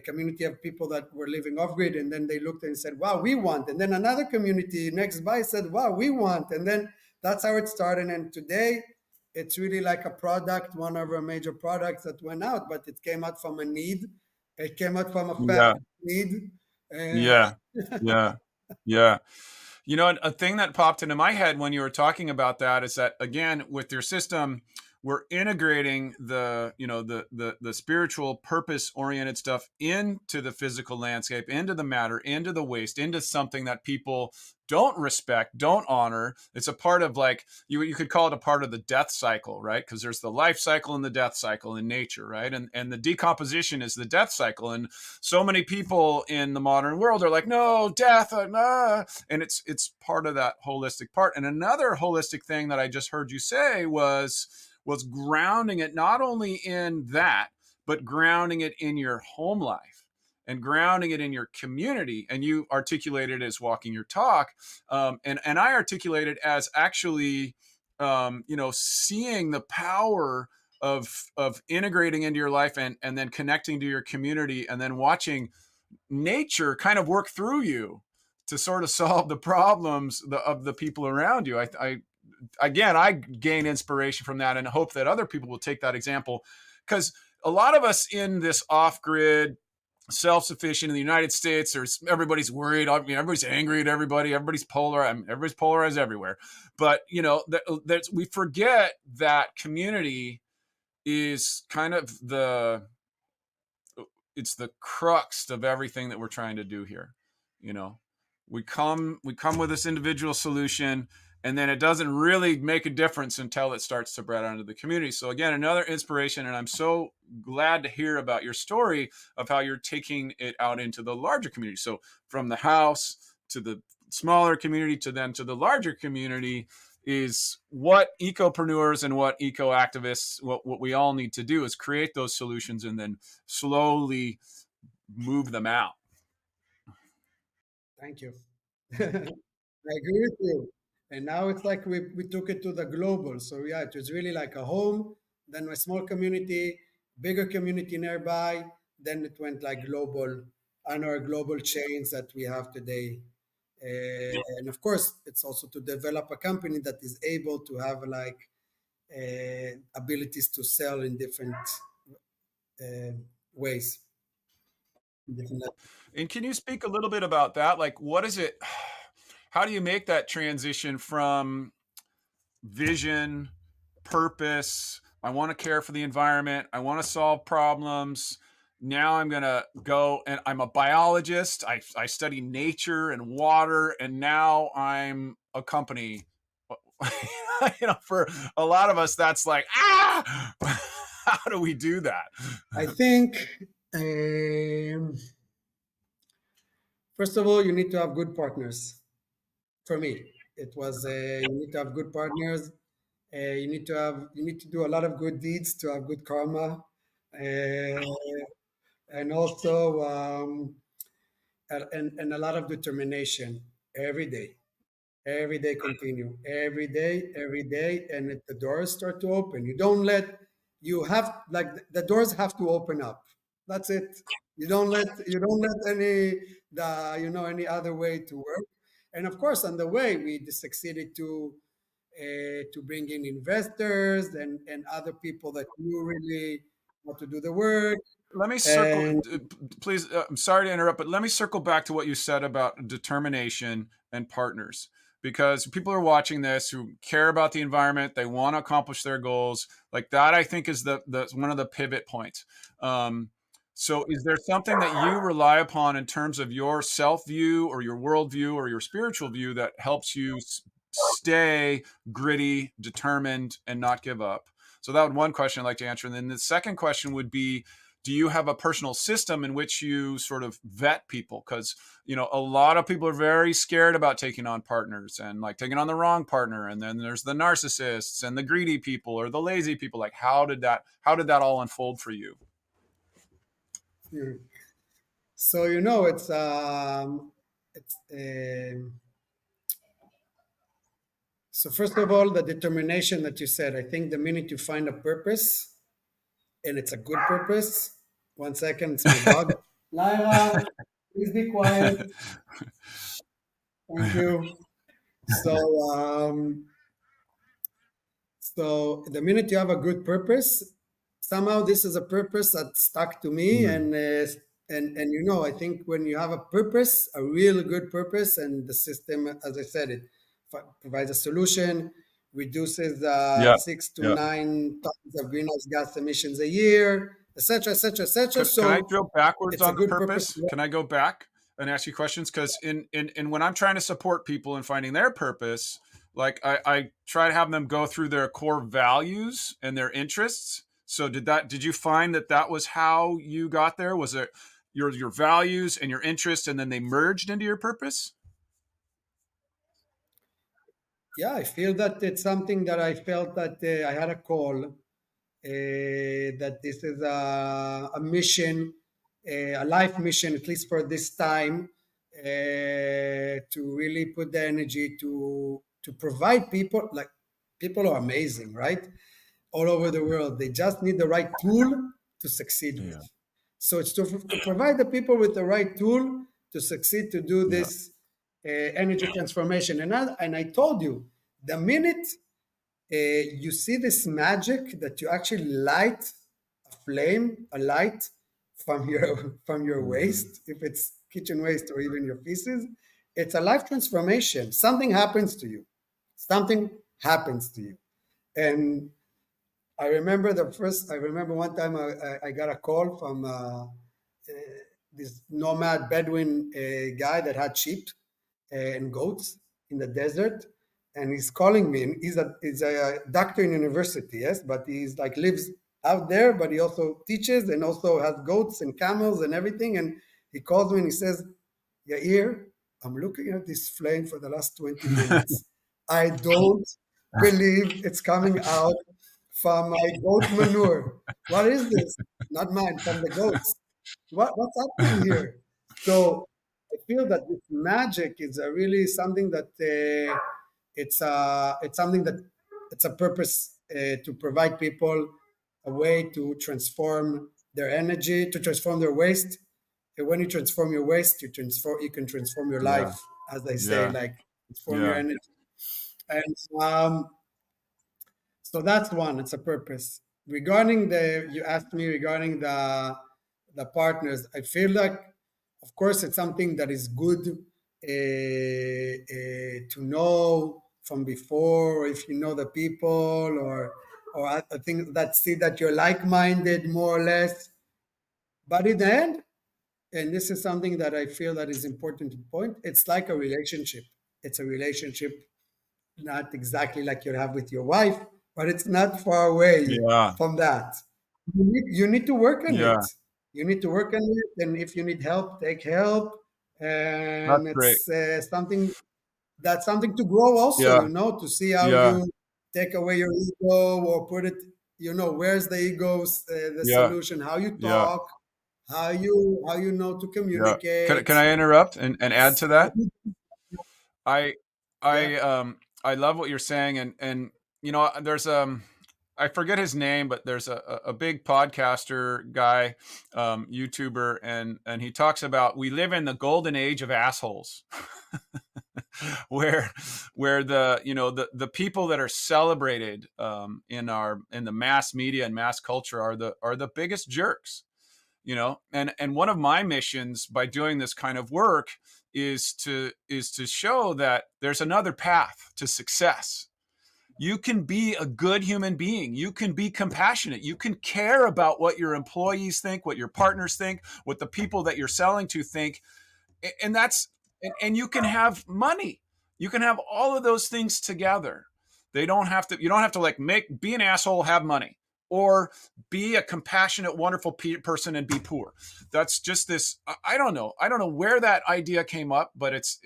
Speaker 1: community of people that were living off grid, and then they looked and said, wow, we want. And then another community next by said, wow, we want. And then that's how it started. And today it's really like a product, one of our major products that went out, but it came out from a need. It came out from a
Speaker 2: Yeah.
Speaker 1: family need. And
Speaker 2: Yeah. Yeah. Yeah. You know, a thing that popped into my head when you were talking about that is that, again, with your system, we're integrating the spiritual purpose oriented stuff into the physical landscape, into the matter, into the waste, into something that people don't respect, don't honor. It's a part of, like, you could call it a part of the death cycle, right? Because there's the life cycle and the death cycle in nature, right? And the decomposition is the death cycle. And so many people in the modern world are like, no, death, nah. And it's part of that holistic part. And another holistic thing that I just heard you say was grounding it not only in that, but grounding it in your home life and grounding it in your community. And you articulated it as walking your talk, and I articulate it as actually, seeing the power of integrating into your life, and then connecting to your community, and then watching nature kind of work through you to sort of solve the problems of the people around you. I gain inspiration from that and hope that other people will take that example, because a lot of us in this off-grid, self-sufficient in the United States, everybody's worried. I mean, everybody's angry at everybody. Everybody's polarized everywhere. But we forget that community is kind of it's the crux of everything that we're trying to do here. You know, we come with this individual solution, and then it doesn't really make a difference until it starts to spread onto the community. So again, another inspiration, and I'm so glad to hear about your story of how you're taking it out into the larger community. So from the house to the smaller community to the larger community is what ecopreneurs and what eco activists, what we all need to do is create those solutions and then slowly move them out.
Speaker 1: thank you. I agree with you. And now it's like we took it to the global. So yeah, it was really like a home, then a small community, bigger community nearby, then it went like global on our global chains that we have today. And of course, it's also to develop a company that is able to have like abilities to sell in different uh, ways. Different
Speaker 2: And can you speak a little bit about that? Like, what is it? How do you make that transition from vision, purpose? I want to care for the environment. I want to solve problems. Now I'm going to go, and I'm a biologist. I study nature and water, and now I'm a company. For a lot of us, that's like, ah, How do we do that?
Speaker 1: I think, first of all, you need to have good partners. For me, it was you need to have good partners. You need to do a lot of good deeds to have good karma, and also and a lot of determination every day. Every day continue. Every day, and the doors start to open. You don't let you have like the doors have to open up. That's it. You don't let any other way to work. And of course, on the way, we succeeded to bring in investors and other people that knew really how to do the work.
Speaker 2: Let me circle,
Speaker 1: And
Speaker 2: please. I'm sorry to interrupt, but let me circle back to what you said about determination and partners, because people are watching this who care about the environment. They want to accomplish their goals. Like that, I think is the one of the pivot points. So, is there something that you rely upon in terms of your self view or your worldview or your spiritual view that helps you stay gritty, determined, and not give up? So that would one question I'd like to answer. And then the second question would be, do you have a personal system in which you sort of vet people? Because, a lot of people are very scared about taking on partners and like taking on the wrong partner. And then there's the narcissists and the greedy people or the lazy people. Like, how did that all unfold for you?
Speaker 1: so it's so first of all, the determination that you said. I think the minute you find a purpose and it's a good purpose. One second, it's my dog. Lyra, please be quiet. Thank you. So, so the minute you have a good purpose, somehow this is a purpose that stuck to me,
Speaker 2: Mm.
Speaker 1: and I think when you have a purpose, a real good purpose, and the system, as I said, it provides a solution, reduces
Speaker 2: Yeah.
Speaker 1: 6 to 9 tons of greenhouse gas emissions a year, etc., etc., etc.
Speaker 2: Can I
Speaker 1: So
Speaker 2: drill backwards
Speaker 1: it's a
Speaker 2: on the
Speaker 1: good purpose.
Speaker 2: purpose? Can I go back and ask you questions? Because in when I'm trying to support people in finding their purpose, like I try to have them go through their core values and their interests. So did you find that was how you got there? Was it your values and your interests, and then they merged into your purpose?
Speaker 1: Yeah, I feel that it's something that I felt that I had a call that this is a mission, a life mission, at least for this time, to really put the energy to provide people. Like people are amazing, right? All over the world, they just need the right tool to succeed with.
Speaker 2: Yeah.
Speaker 1: So it's to provide the people with the right tool to succeed to do
Speaker 2: Yeah.
Speaker 1: this energy transformation. And I told you, the minute you see this magic that you actually light a flame, a light from your from your
Speaker 2: Mhm.
Speaker 1: waste, if it's kitchen waste or even your feces, it's a life transformation. Something happens to you. Something happens to you. And I remember one time I got a call from this nomad Bedouin guy that had sheep and goats in the desert, and he's calling me. And he's a doctor in university, yes, but he's like lives out there, but he also teaches and also has goats and camels and everything. And he calls me and he says, Yair, I'm looking at this flame for the last 20 minutes. I don't believe it's coming out from my goat manure. What is this? Not mine, from the goats. What's happening here? So I feel that this magic is really something that it's something that it's a purpose to provide people a way to transform their energy, to transform their waste. And when you transform your waste, you can transform your
Speaker 2: Yeah.
Speaker 1: life, as they say,
Speaker 2: Yeah.
Speaker 1: like transform your
Speaker 2: Yeah.
Speaker 1: energy. And so that's one. It's a purpose. Regarding you asked me regarding the partners. I feel like, of course, it's something that is good to know from before, or if you know the people, or I think that see that you're like-minded more or less. But in the end, and this is something that I feel that is important to point. It's like a relationship. It's a relationship not exactly like you have with your wife, but it's not far away
Speaker 2: Yeah.
Speaker 1: from that. You need to work on
Speaker 2: Yeah,
Speaker 1: it. You need to work on it, and if you need help, take help.
Speaker 2: that's
Speaker 1: And
Speaker 2: great.
Speaker 1: it's something that's something to grow also.
Speaker 2: Yeah,
Speaker 1: To see how
Speaker 2: yeah,
Speaker 1: you take away your ego or put it. Where's the ego's the
Speaker 2: yeah,
Speaker 1: solution? How you
Speaker 2: yeah,
Speaker 1: talk, how you know to
Speaker 2: yeah. Can
Speaker 1: communicate.
Speaker 2: I interrupt and add
Speaker 1: It's
Speaker 2: to
Speaker 1: you
Speaker 2: that?
Speaker 1: need-
Speaker 2: I
Speaker 1: yeah.
Speaker 2: I love what you're saying, and there's I forget his name, but there's a big podcaster guy, YouTuber, and he talks about we live in the golden age of assholes, where the people that are celebrated in the mass media and mass culture are the biggest jerks. And one of my missions by doing this kind of work is to show that there's another path to success. You can be a good human being. You can be compassionate. You can care about what your employees think, what your partners think, what the people that you're selling to think, and and you can have money. You can have all of those things together. They don't have to. You don't have to like be an asshole, have money, or be a compassionate, wonderful person and be poor. That's just this. I don't know. I don't know where that idea came up, but it's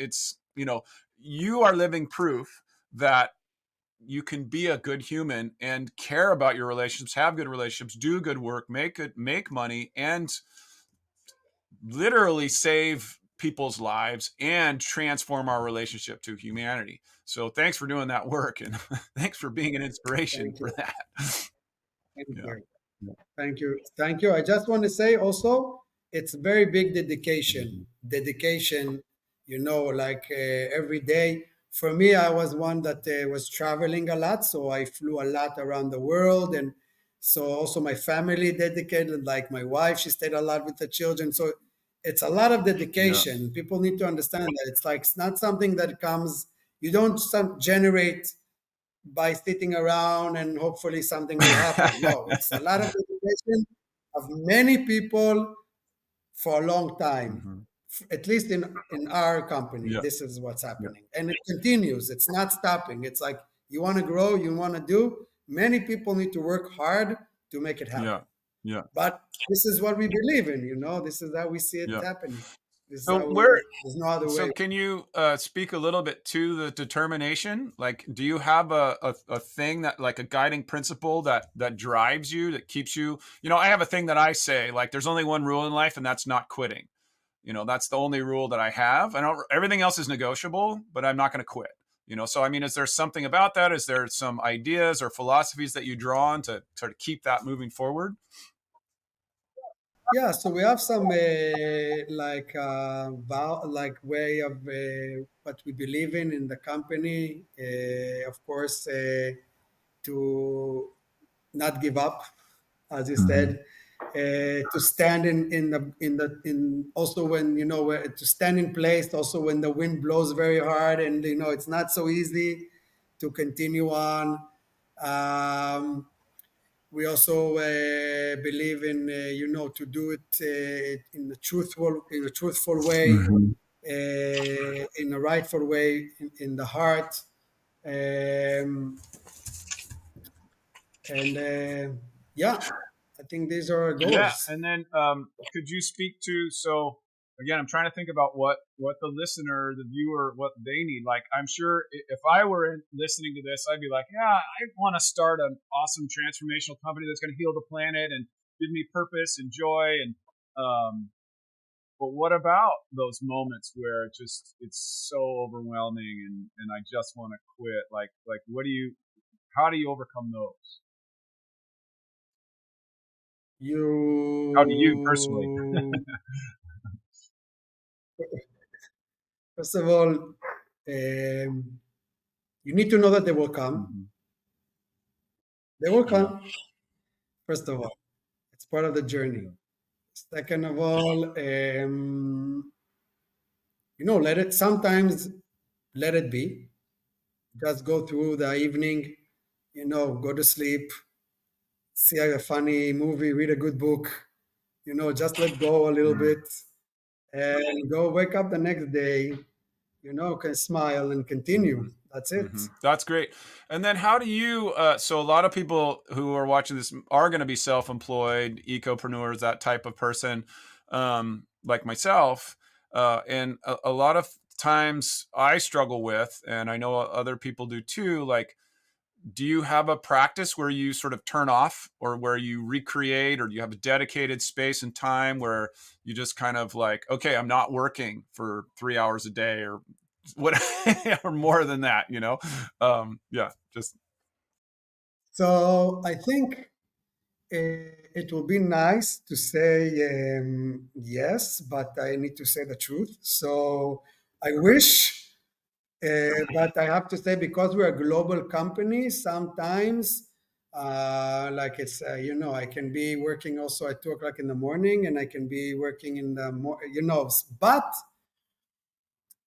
Speaker 2: you are living proof that you can be a good human and care about your relationships, have good relationships, do good work, make money, and literally save people's lives and transform our relationship to humanity. So thanks for doing that work, and thanks for being an inspiration
Speaker 1: Thank
Speaker 2: for
Speaker 1: you.
Speaker 2: that.
Speaker 1: Thank
Speaker 2: Yeah.
Speaker 1: you. Thank you. Thank you. I just want to say also, it's very big dedication. Dedication, like every day. For me, I was one that was traveling a lot. So I flew a lot around the world. And so also my family dedicated, like my wife, she stayed a lot with the children. So it's a lot of
Speaker 2: Yeah.
Speaker 1: dedication. People need to understand that it's not something that comes, you don't generate by sitting around and hopefully something will happen. No, it's a lot of dedication of many people for a long time.
Speaker 2: Mhm.
Speaker 1: At least in our company,
Speaker 2: Yeah.
Speaker 1: this is what's
Speaker 2: Yeah.
Speaker 1: happening, and it continues. It's not stopping. It's like you want to grow, you want to do. Many people need to work hard to make it
Speaker 2: Yeah.
Speaker 1: happen.
Speaker 2: Yeah.
Speaker 1: But this is what we believe in. This is how we see it
Speaker 2: Yeah.
Speaker 1: happening. This is
Speaker 2: So
Speaker 1: how
Speaker 2: where
Speaker 1: there's no other
Speaker 2: so
Speaker 1: way.
Speaker 2: can you speak a little bit to the determination? Like, do you have a thing that like a guiding principle that drives you, that keeps you? I have a thing that I say, like, there's only one rule in life, and that's not quitting. That's the only rule that I have. I don't. Everything else is negotiable, but I'm not going to quit. So I mean, is there something about that? Is there some ideas or philosophies that you draw on to sort of keep that moving forward?
Speaker 1: Yeah, so we have some like way of what we believe in the company. Of course, to not give up, as you
Speaker 2: Mm-hmm.
Speaker 1: said, to stand in also when to stand in place. Also when the wind blows very hard, and it's not so easy to continue on. Um, we also believe in to do it in a truthful way,
Speaker 2: Mm-hmm.
Speaker 1: in a rightful way, in the heart, um, and yeah, I think these are our
Speaker 2: Yeah,
Speaker 1: goals.
Speaker 2: and then could you speak to so again? I'm trying to think about what the listener, the viewer, what they need. Like, I'm sure if I were listening to this, I'd be like, yeah, I want to start an awesome transformational company that's going to heal the planet and give me purpose and joy. And but what about those moments where it's so overwhelming and I just want to quit? Like how do you overcome those? How do you personally?
Speaker 1: You First of all, you need to know that they will come.
Speaker 2: Mm-hmm.
Speaker 1: They will
Speaker 2: Yeah.
Speaker 1: come. First of all, it's part of the journey.
Speaker 2: Yeah.
Speaker 1: Second of all, let it sometimes let it be. Just go through the evening, go to sleep, see a funny movie, read a good book, just let go a little
Speaker 2: Mm.
Speaker 1: bit and go wake up the next day, can smile and continue. That's it.
Speaker 2: That's great. And then how do you, so a lot of people who are watching this are going to be self-employed, ecopreneurs, that type of person, like myself. And a lot of times I struggle with, and I know other people do too, like, do you have a practice where you sort of turn off or where you recreate, or do you have a dedicated space and time where you just kind of like, okay, I'm not working for 3 hours a day or what, or more than that, yeah, just,
Speaker 1: So I think it will be nice to say yes, but I need to say the truth. So I wish, but I have to say because we're a global company, sometimes, like it's I can be working also at 2 o'clock in the morning, and I can be working in the but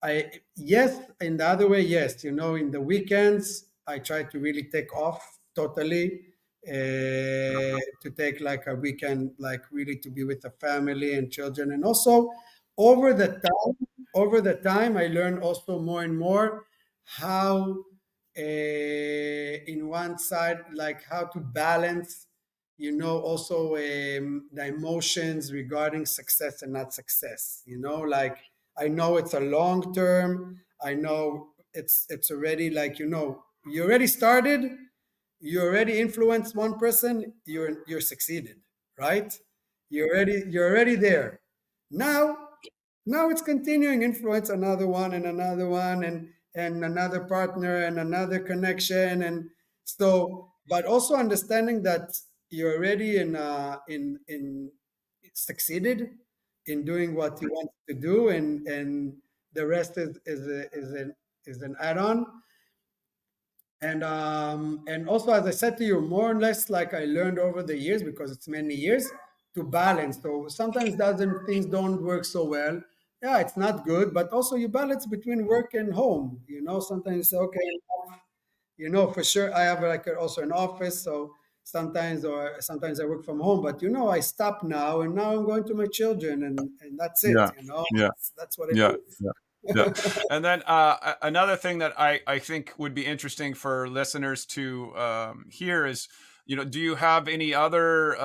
Speaker 1: I yes, in the other way, yes. In the weekends, I try to really take off totally, to take like a weekend, like really to be with the family and children, and also over the time, I learn also more and more how, in one side, like how to balance, also the emotions regarding success and not success. Like I know it's a long term. I know it's already like you already started. You already influenced one person. You're succeeded, right? You're already there. Now now it's continuing influence another one and another one and another partner and another connection, and so but also understanding that you're already in succeeded in doing what you want to do, and the rest is an add-on. And also, as I said to you, more or less like I learned over the years, because it's many years, to balance. So sometimes doesn't things don't work so well. Yeah, it's not good, but also you balance between work and home. Sometimes you say, okay, for sure I have like also an office, so sometimes I work from home, but I stop now, and now I'm going to my children, and that's it.
Speaker 2: yeah, yeah,
Speaker 1: That's what it
Speaker 2: yeah,
Speaker 1: is.
Speaker 2: yeah. Yeah. And then another thing that I think would be interesting for listeners to hear is, do you have any other,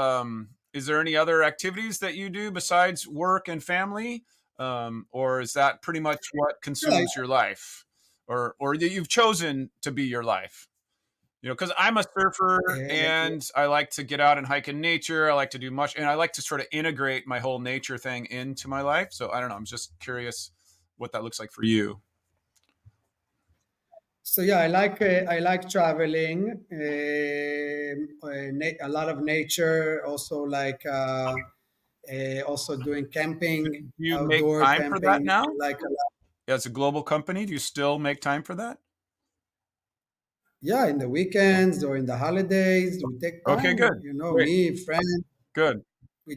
Speaker 2: is there any other activities that you do besides work and family? Or is that pretty much what
Speaker 1: Yeah,
Speaker 2: consumes your life, or that you've chosen to be your life? Because I'm a surfer
Speaker 1: uh,
Speaker 2: and I like to get out and hike in nature. I like to do much, and I like to sort of integrate my whole nature thing into my life. So I don't know. I'm just curious what that looks like for you.
Speaker 1: So yeah, I like traveling, a lot of nature, also like also doing
Speaker 2: Do
Speaker 1: camping,
Speaker 2: you make
Speaker 1: outdoor
Speaker 2: time for that
Speaker 1: camping,
Speaker 2: now?
Speaker 1: like a lot.
Speaker 2: As a global company, do you still make time for that?
Speaker 1: Yeah, in the weekends or in the holidays, we take
Speaker 2: Okay,
Speaker 1: time.
Speaker 2: good. Great.
Speaker 1: Me, friends.
Speaker 2: Good.
Speaker 1: We,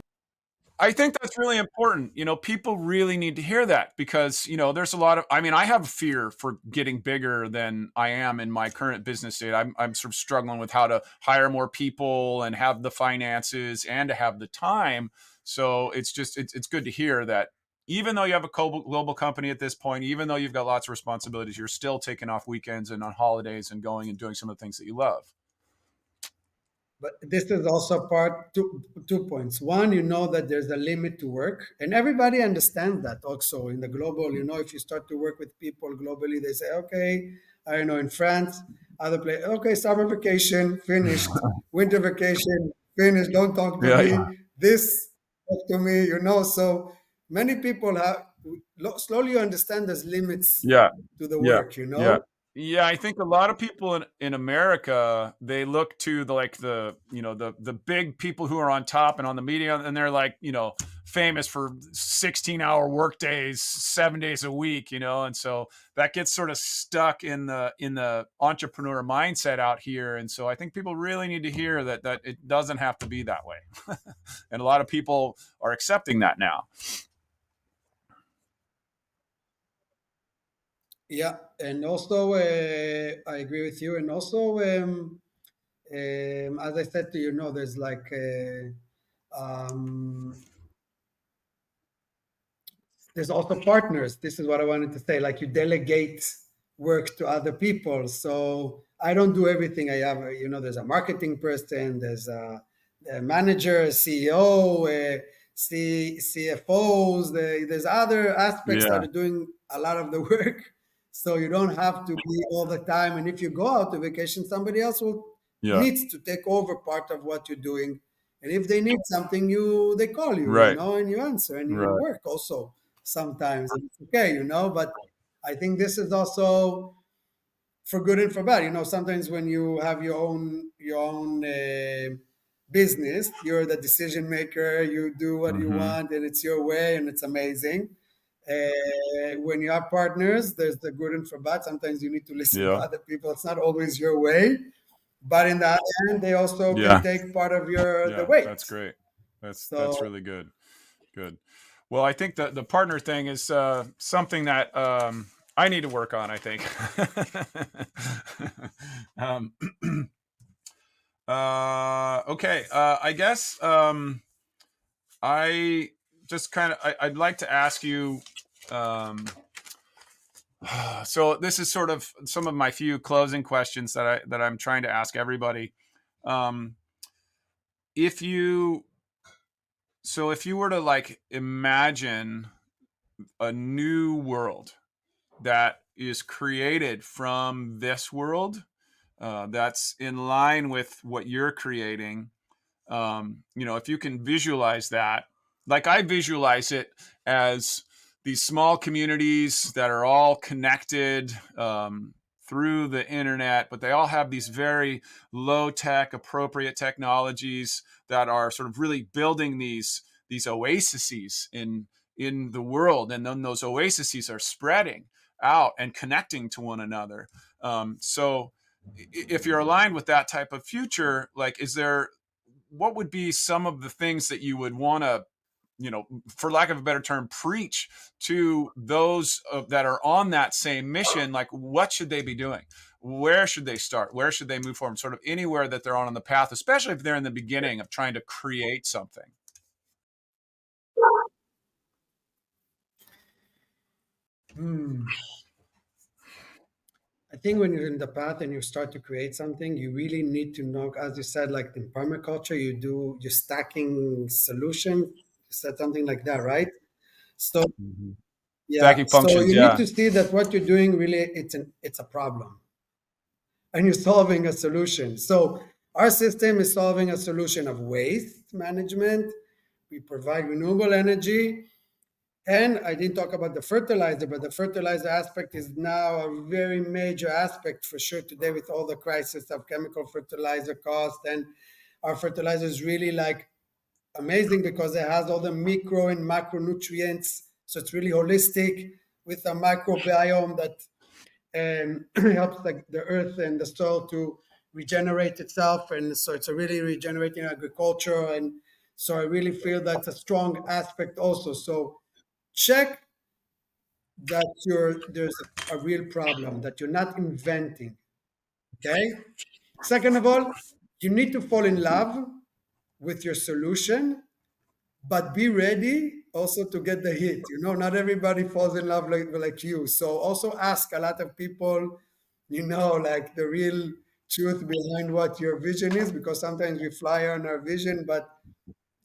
Speaker 2: I think that's really important. People really need to hear that because, there's a lot of, I mean, I have fear for getting bigger than I am in my current business state. I'm sort of struggling with how to hire more people and have the finances and to have the time. So it's good to hear that even though you have a global company at this point, even though you've got lots of responsibilities, you're still taking off weekends and on holidays and going and doing some of the things that you love.
Speaker 1: but this is also part two points. One, that there's a limit to work, and everybody understands that. Also in the global, if you start to work with people globally, they say, okay, I don't know, in France, other place, okay, summer vacation finished, winter vacation finished. Don't talk to
Speaker 2: Yeah.
Speaker 1: me. This talk to me. So many people have slowly understand there's limits
Speaker 2: Yeah.
Speaker 1: to the
Speaker 2: Yeah.
Speaker 1: work.
Speaker 2: Yeah. Yeah, I think a lot of people in America, they look to the big people who are on top and on the media, and they're like, famous for 16-hour work days, 7 days a week, and so that gets sort of stuck in the entrepreneur mindset out here. And so I think people really need to hear that it doesn't have to be that way. And a lot of people are accepting that now.
Speaker 1: Yeah, and also I agree with you. And also, as I said to you, there's like um, there's also partners. This is what I wanted to say. Like you delegate work to other people. So I don't do everything. I have, there's a marketing person, there's a manager, a CEO, CFOs. There's other aspects that
Speaker 2: Yeah.
Speaker 1: are doing a lot of the work. So you don't have to be all the time. And if you go out to vacation, somebody else will
Speaker 2: Yeah.
Speaker 1: needs to take over part of what you're doing. And if they need something, they call you,
Speaker 2: Right.
Speaker 1: and you answer and you
Speaker 2: Right.
Speaker 1: work also sometimes. And it's okay, but I think this is also for good and for bad. Sometimes when you have your own business, you're the decision maker. You do what you
Speaker 2: Mm-hmm.
Speaker 1: want, and it's your way, and it's amazing. When you have partners, there's the good and for bad. Sometimes you need to listen to
Speaker 2: Yeah.
Speaker 1: other people. It's not always your way, but in the other end, they also can
Speaker 2: Yeah.
Speaker 1: take part of the
Speaker 2: Yeah.
Speaker 1: weight.
Speaker 2: That's great. That's
Speaker 1: So
Speaker 2: really good. Good. Well, I think that the partner thing is something that I need to work on, I think. um, okay. I guess I just I'd like to ask you. Um, so this is sort of some of my few closing questions that I'm trying to ask everybody. Um, if you if you were to like imagine a new world that is created from this world, that's in line with what you're creating, if you can visualize that, like I visualize it as these small communities that are all connected through the internet, but they all have these very low tech, appropriate technologies that are sort of really building these oases in the world, and then those oases are spreading out and connecting to one another. So if you're aligned with that type of future, like, what would be some of the things that you would want to, for lack of a better term, preach to those that are on that same mission? Like, what should they be doing? Where should they start? Where should they move forward? Sort of anywhere that they're on the path, especially if they're in the beginning of trying to create something.
Speaker 1: hmm, I think when you're in the path and you start to create something, you really need to know, as you said, like in permaculture, you're stacking solution. You said something like that, right? So
Speaker 2: Mhm.
Speaker 1: yeah,
Speaker 2: Stacking
Speaker 1: so
Speaker 2: functions,
Speaker 1: you need
Speaker 2: yeah.
Speaker 1: to see that what you're doing really it's a problem, and you're solving a solution. So our system is solving a solution of waste management. We provide renewable energy. And I didn't talk about the fertilizer, but the fertilizer aspect is now a very major aspect for sure today with all the crisis of chemical fertilizer cost. And our fertilizer is really like amazing because it has all the micro and macronutrients. So it's really holistic with a microbiome that helps the earth and the soil to regenerate itself. And so it's a really regenerating agriculture. And so I really feel that's a strong aspect also. So check that there's a real problem that you're not inventing. Okay. Second of all, you need to fall in love with your solution, but be ready also to get the hit. Not everybody falls in love like you. So also ask a lot of people, like the real truth behind what your vision is, because sometimes we fly on our vision, but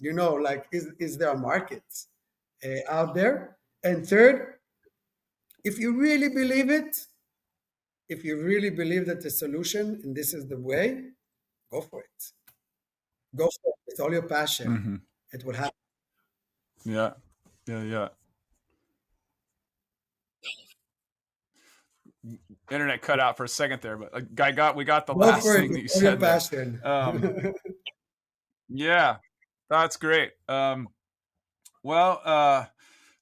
Speaker 1: like is there a market out there? And third, if you really believe it, if you really believe that the solution and this is the way, go for it. Go for it with all your passion.
Speaker 2: Mm-hmm.
Speaker 1: It will happen.
Speaker 2: Yeah. Yeah. Yeah. Internet cut out for a second there, but we got the
Speaker 1: Go
Speaker 2: last
Speaker 1: for it
Speaker 2: thing
Speaker 1: with
Speaker 2: that you
Speaker 1: all your
Speaker 2: said there.
Speaker 1: passion.
Speaker 2: Yeah, that's great. Well,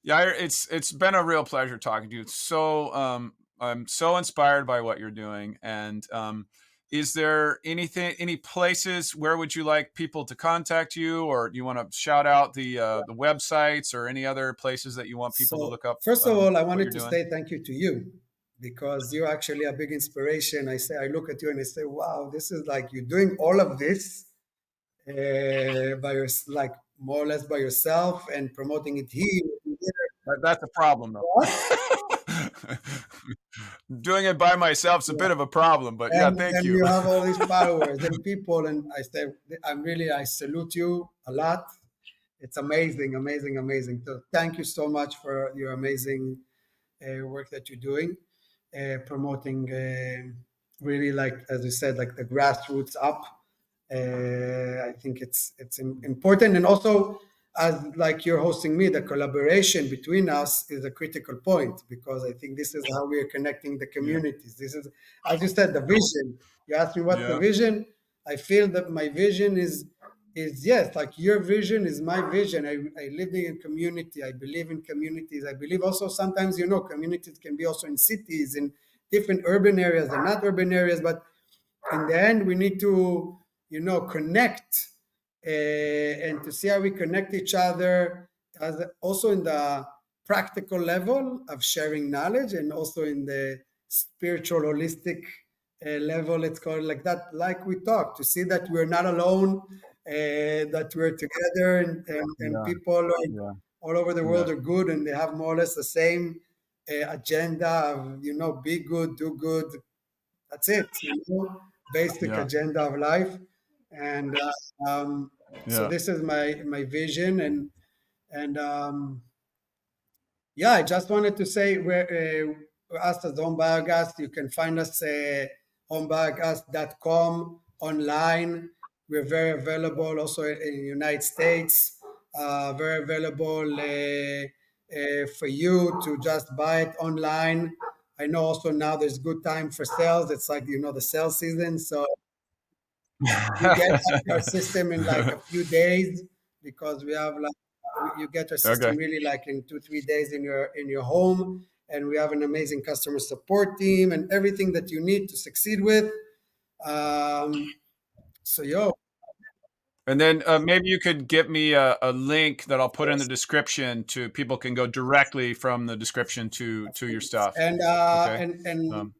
Speaker 2: yeah, it's been a real pleasure talking to you. I'm so inspired by what you're doing. And is there any places where would you like people to contact you, or do you want to shout out the websites or any other places that you want people to
Speaker 1: So,
Speaker 2: look up
Speaker 1: first of all, I
Speaker 2: what
Speaker 1: wanted
Speaker 2: you're
Speaker 1: to
Speaker 2: doing?
Speaker 1: say thank you to you because you're actually a big inspiration. I look at you and I say, wow, this is like you're doing all of this by like more or less by yourself and promoting it here.
Speaker 2: That's a problem,
Speaker 1: What?
Speaker 2: though. Doing it by myself is a
Speaker 1: Yeah.
Speaker 2: bit of a problem, but yeah,
Speaker 1: And
Speaker 2: thank
Speaker 1: then
Speaker 2: you.
Speaker 1: you have all these followers and people, and I salute you a lot. It's amazing, amazing, amazing. So thank you so much for your amazing work that you're doing, promoting really, like as you said, like the grassroots up. I think it's important, and also as like you're hosting me, the collaboration between us is a critical point because I think this is how we are connecting the
Speaker 2: Yeah,
Speaker 1: communities. This is, as you said, the vision. You asked me what's the
Speaker 2: yeah,
Speaker 1: vision. I feel that my vision is yes, like your vision is my vision. I live in a community. I believe in communities. I believe also sometimes, communities can be also in cities, in different urban areas and not urban areas, but in the end we need to, connect and to see how we connect each other, as also in the practical level of sharing knowledge and also in the spiritual holistic level, let's call it like that, like we talked, to see that we're not alone, that we're together, and
Speaker 2: yeah,
Speaker 1: people like
Speaker 2: yeah,
Speaker 1: all over the
Speaker 2: yeah,
Speaker 1: world are good and they have more or less the same agenda of, be good, do good. That's it, basic
Speaker 2: yeah,
Speaker 1: agenda of life. And so
Speaker 2: yeah.
Speaker 1: this is my vision, and yeah, I just wanted to say we're us as Home Biogas. You can find us homebiogas.com online. We're very available also in the United States. Very available for you to just buy it online. I know also now there's good time for sales. It's like, the sales season. So you get our system in like a few days because we have like you get our
Speaker 2: Okay.
Speaker 1: system really like in 2 3 days in your home, and we have an amazing customer support team and everything that you need to succeed with. So yo,
Speaker 2: And then maybe you could get me a link that I'll put in the description to people can go directly from the description to your stuff.
Speaker 1: and
Speaker 2: Okay.
Speaker 1: and
Speaker 2: Um,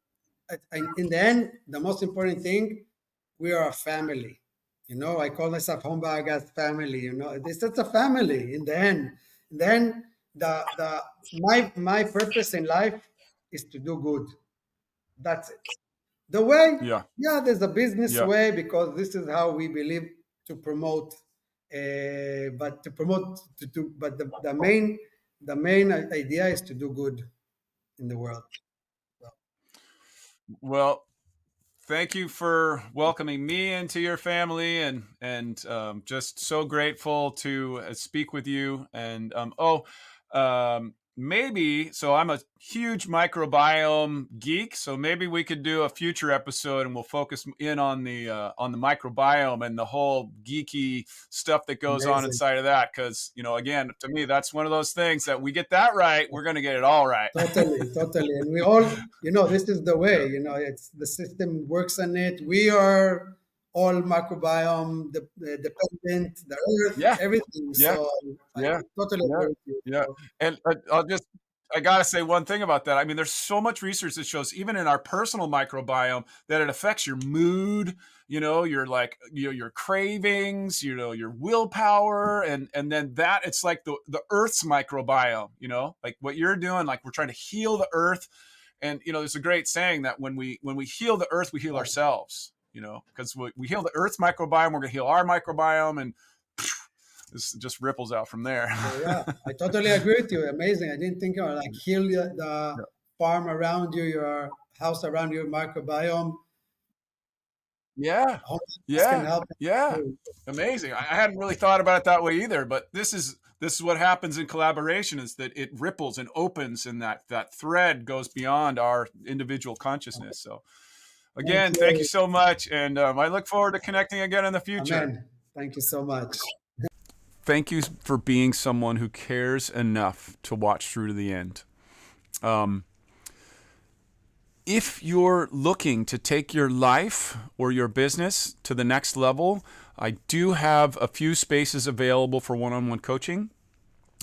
Speaker 1: in the end, the most important thing, we are a family. I call myself Home Biogas family. This it's a family in the end. Then my purpose in life is to do good. That's it. The way,
Speaker 2: yeah.
Speaker 1: yeah, there's a business
Speaker 2: Yeah.
Speaker 1: way because this is how we believe to promote. But to promote to do, but the main idea is to do good in the world. So,
Speaker 2: Well, thank you for welcoming me into your family, and just so grateful to speak with you. And maybe so I'm a huge microbiome geek, so maybe we could do a future episode and we'll focus in on the microbiome and the whole geeky stuff that goes on
Speaker 1: amazing.
Speaker 2: inside of that, because again, to me, that's one of those things that we get that right, we're going to get it all right.
Speaker 1: Totally, totally. And we all, this is the
Speaker 2: Yeah,
Speaker 1: way, it's the system works on it. We are all microbiome dependent, the earth,
Speaker 2: yeah,
Speaker 1: everything.
Speaker 2: yeah,
Speaker 1: So I
Speaker 2: yeah,
Speaker 1: totally
Speaker 2: yeah,
Speaker 1: agree with you.
Speaker 2: yeah. And I gotta say one thing about that. I mean, there's so much research that shows, even in our personal microbiome, that it affects your mood, your like, your cravings, your willpower, and then that it's like the Earth's microbiome, like what you're doing, like we're trying to heal the Earth. And there's a great saying that when we heal the Earth, we heal
Speaker 1: Right.
Speaker 2: ourselves, because we heal the Earth's microbiome, we're gonna heal our microbiome, and this just ripples out from there.
Speaker 1: So yeah, I totally agree with you. Amazing. I didn't think of like heal the
Speaker 2: Yeah.
Speaker 1: farm around you, your house around your microbiome.
Speaker 2: Yeah.
Speaker 1: Home can
Speaker 2: Yeah.
Speaker 1: help.
Speaker 2: Yeah.
Speaker 1: Too.
Speaker 2: Amazing. I hadn't really thought about it that way either, but this is what happens in collaboration, is that it ripples and opens, and that thread goes beyond our individual consciousness. So
Speaker 1: Thank
Speaker 2: again, thank you
Speaker 1: you.
Speaker 2: so much, and I look forward to connecting again in the future.
Speaker 1: Amen. Thank you so much.
Speaker 2: Thank you for being someone who cares enough to watch through to the end. Um, if you're looking to take your life or your business to the next level, I do have a few spaces available for one-on-one coaching.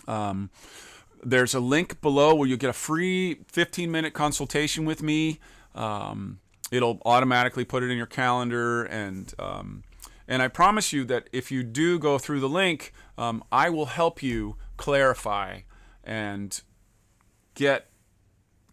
Speaker 2: There's a link below where you get a free 15-minute consultation with me. It'll automatically put it in your calendar, and I promise you that if you do go through the link, I will help you clarify and get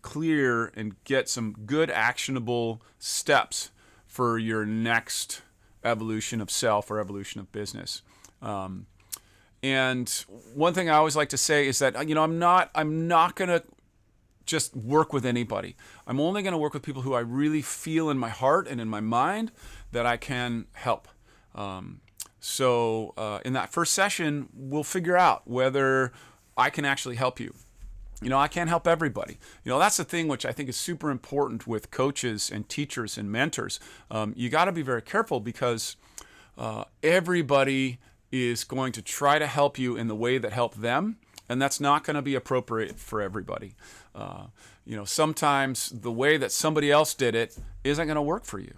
Speaker 2: clear and get some good actionable steps for your next evolution of self or evolution of business. And one thing I always like to say is that, I'm not going to just work with anybody. I'm only going to work with people who I really feel in my heart and in my mind that I can help. So in that first session, we'll figure out whether I can actually help you. I can't help everybody. That's the thing which I think is super important with coaches and teachers and mentors. You got to be very careful because everybody is going to try to help you in the way that helped them, and that's not going to be appropriate for everybody. Sometimes the way that somebody else did it isn't going to work for you.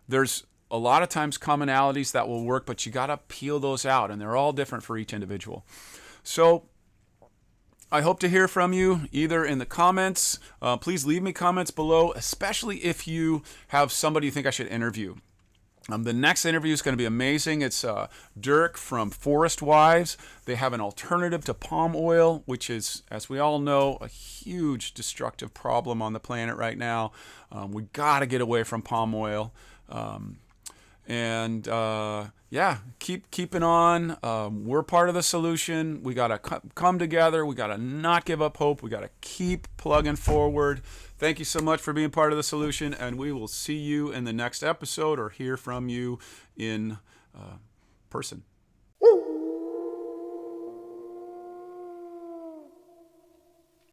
Speaker 2: There's a lot of times commonalities that will work, but you got to peel those out, and they're all different for each individual. So I hope to hear from you either in the comments. Please leave me comments below, especially if you have somebody you think I should interview. The next interview is going to be amazing. It's Dirk from Forest Wives. They have an alternative to palm oil, which is, as we all know, a huge destructive problem on the planet right now. We got to get away from palm oil. Keep keeping on. We're part of the solution. We got to come together. We got to not give up hope. We got to keep plugging forward. Thank you so much for being part of the solution, and we will see you in the next episode or hear from you in person.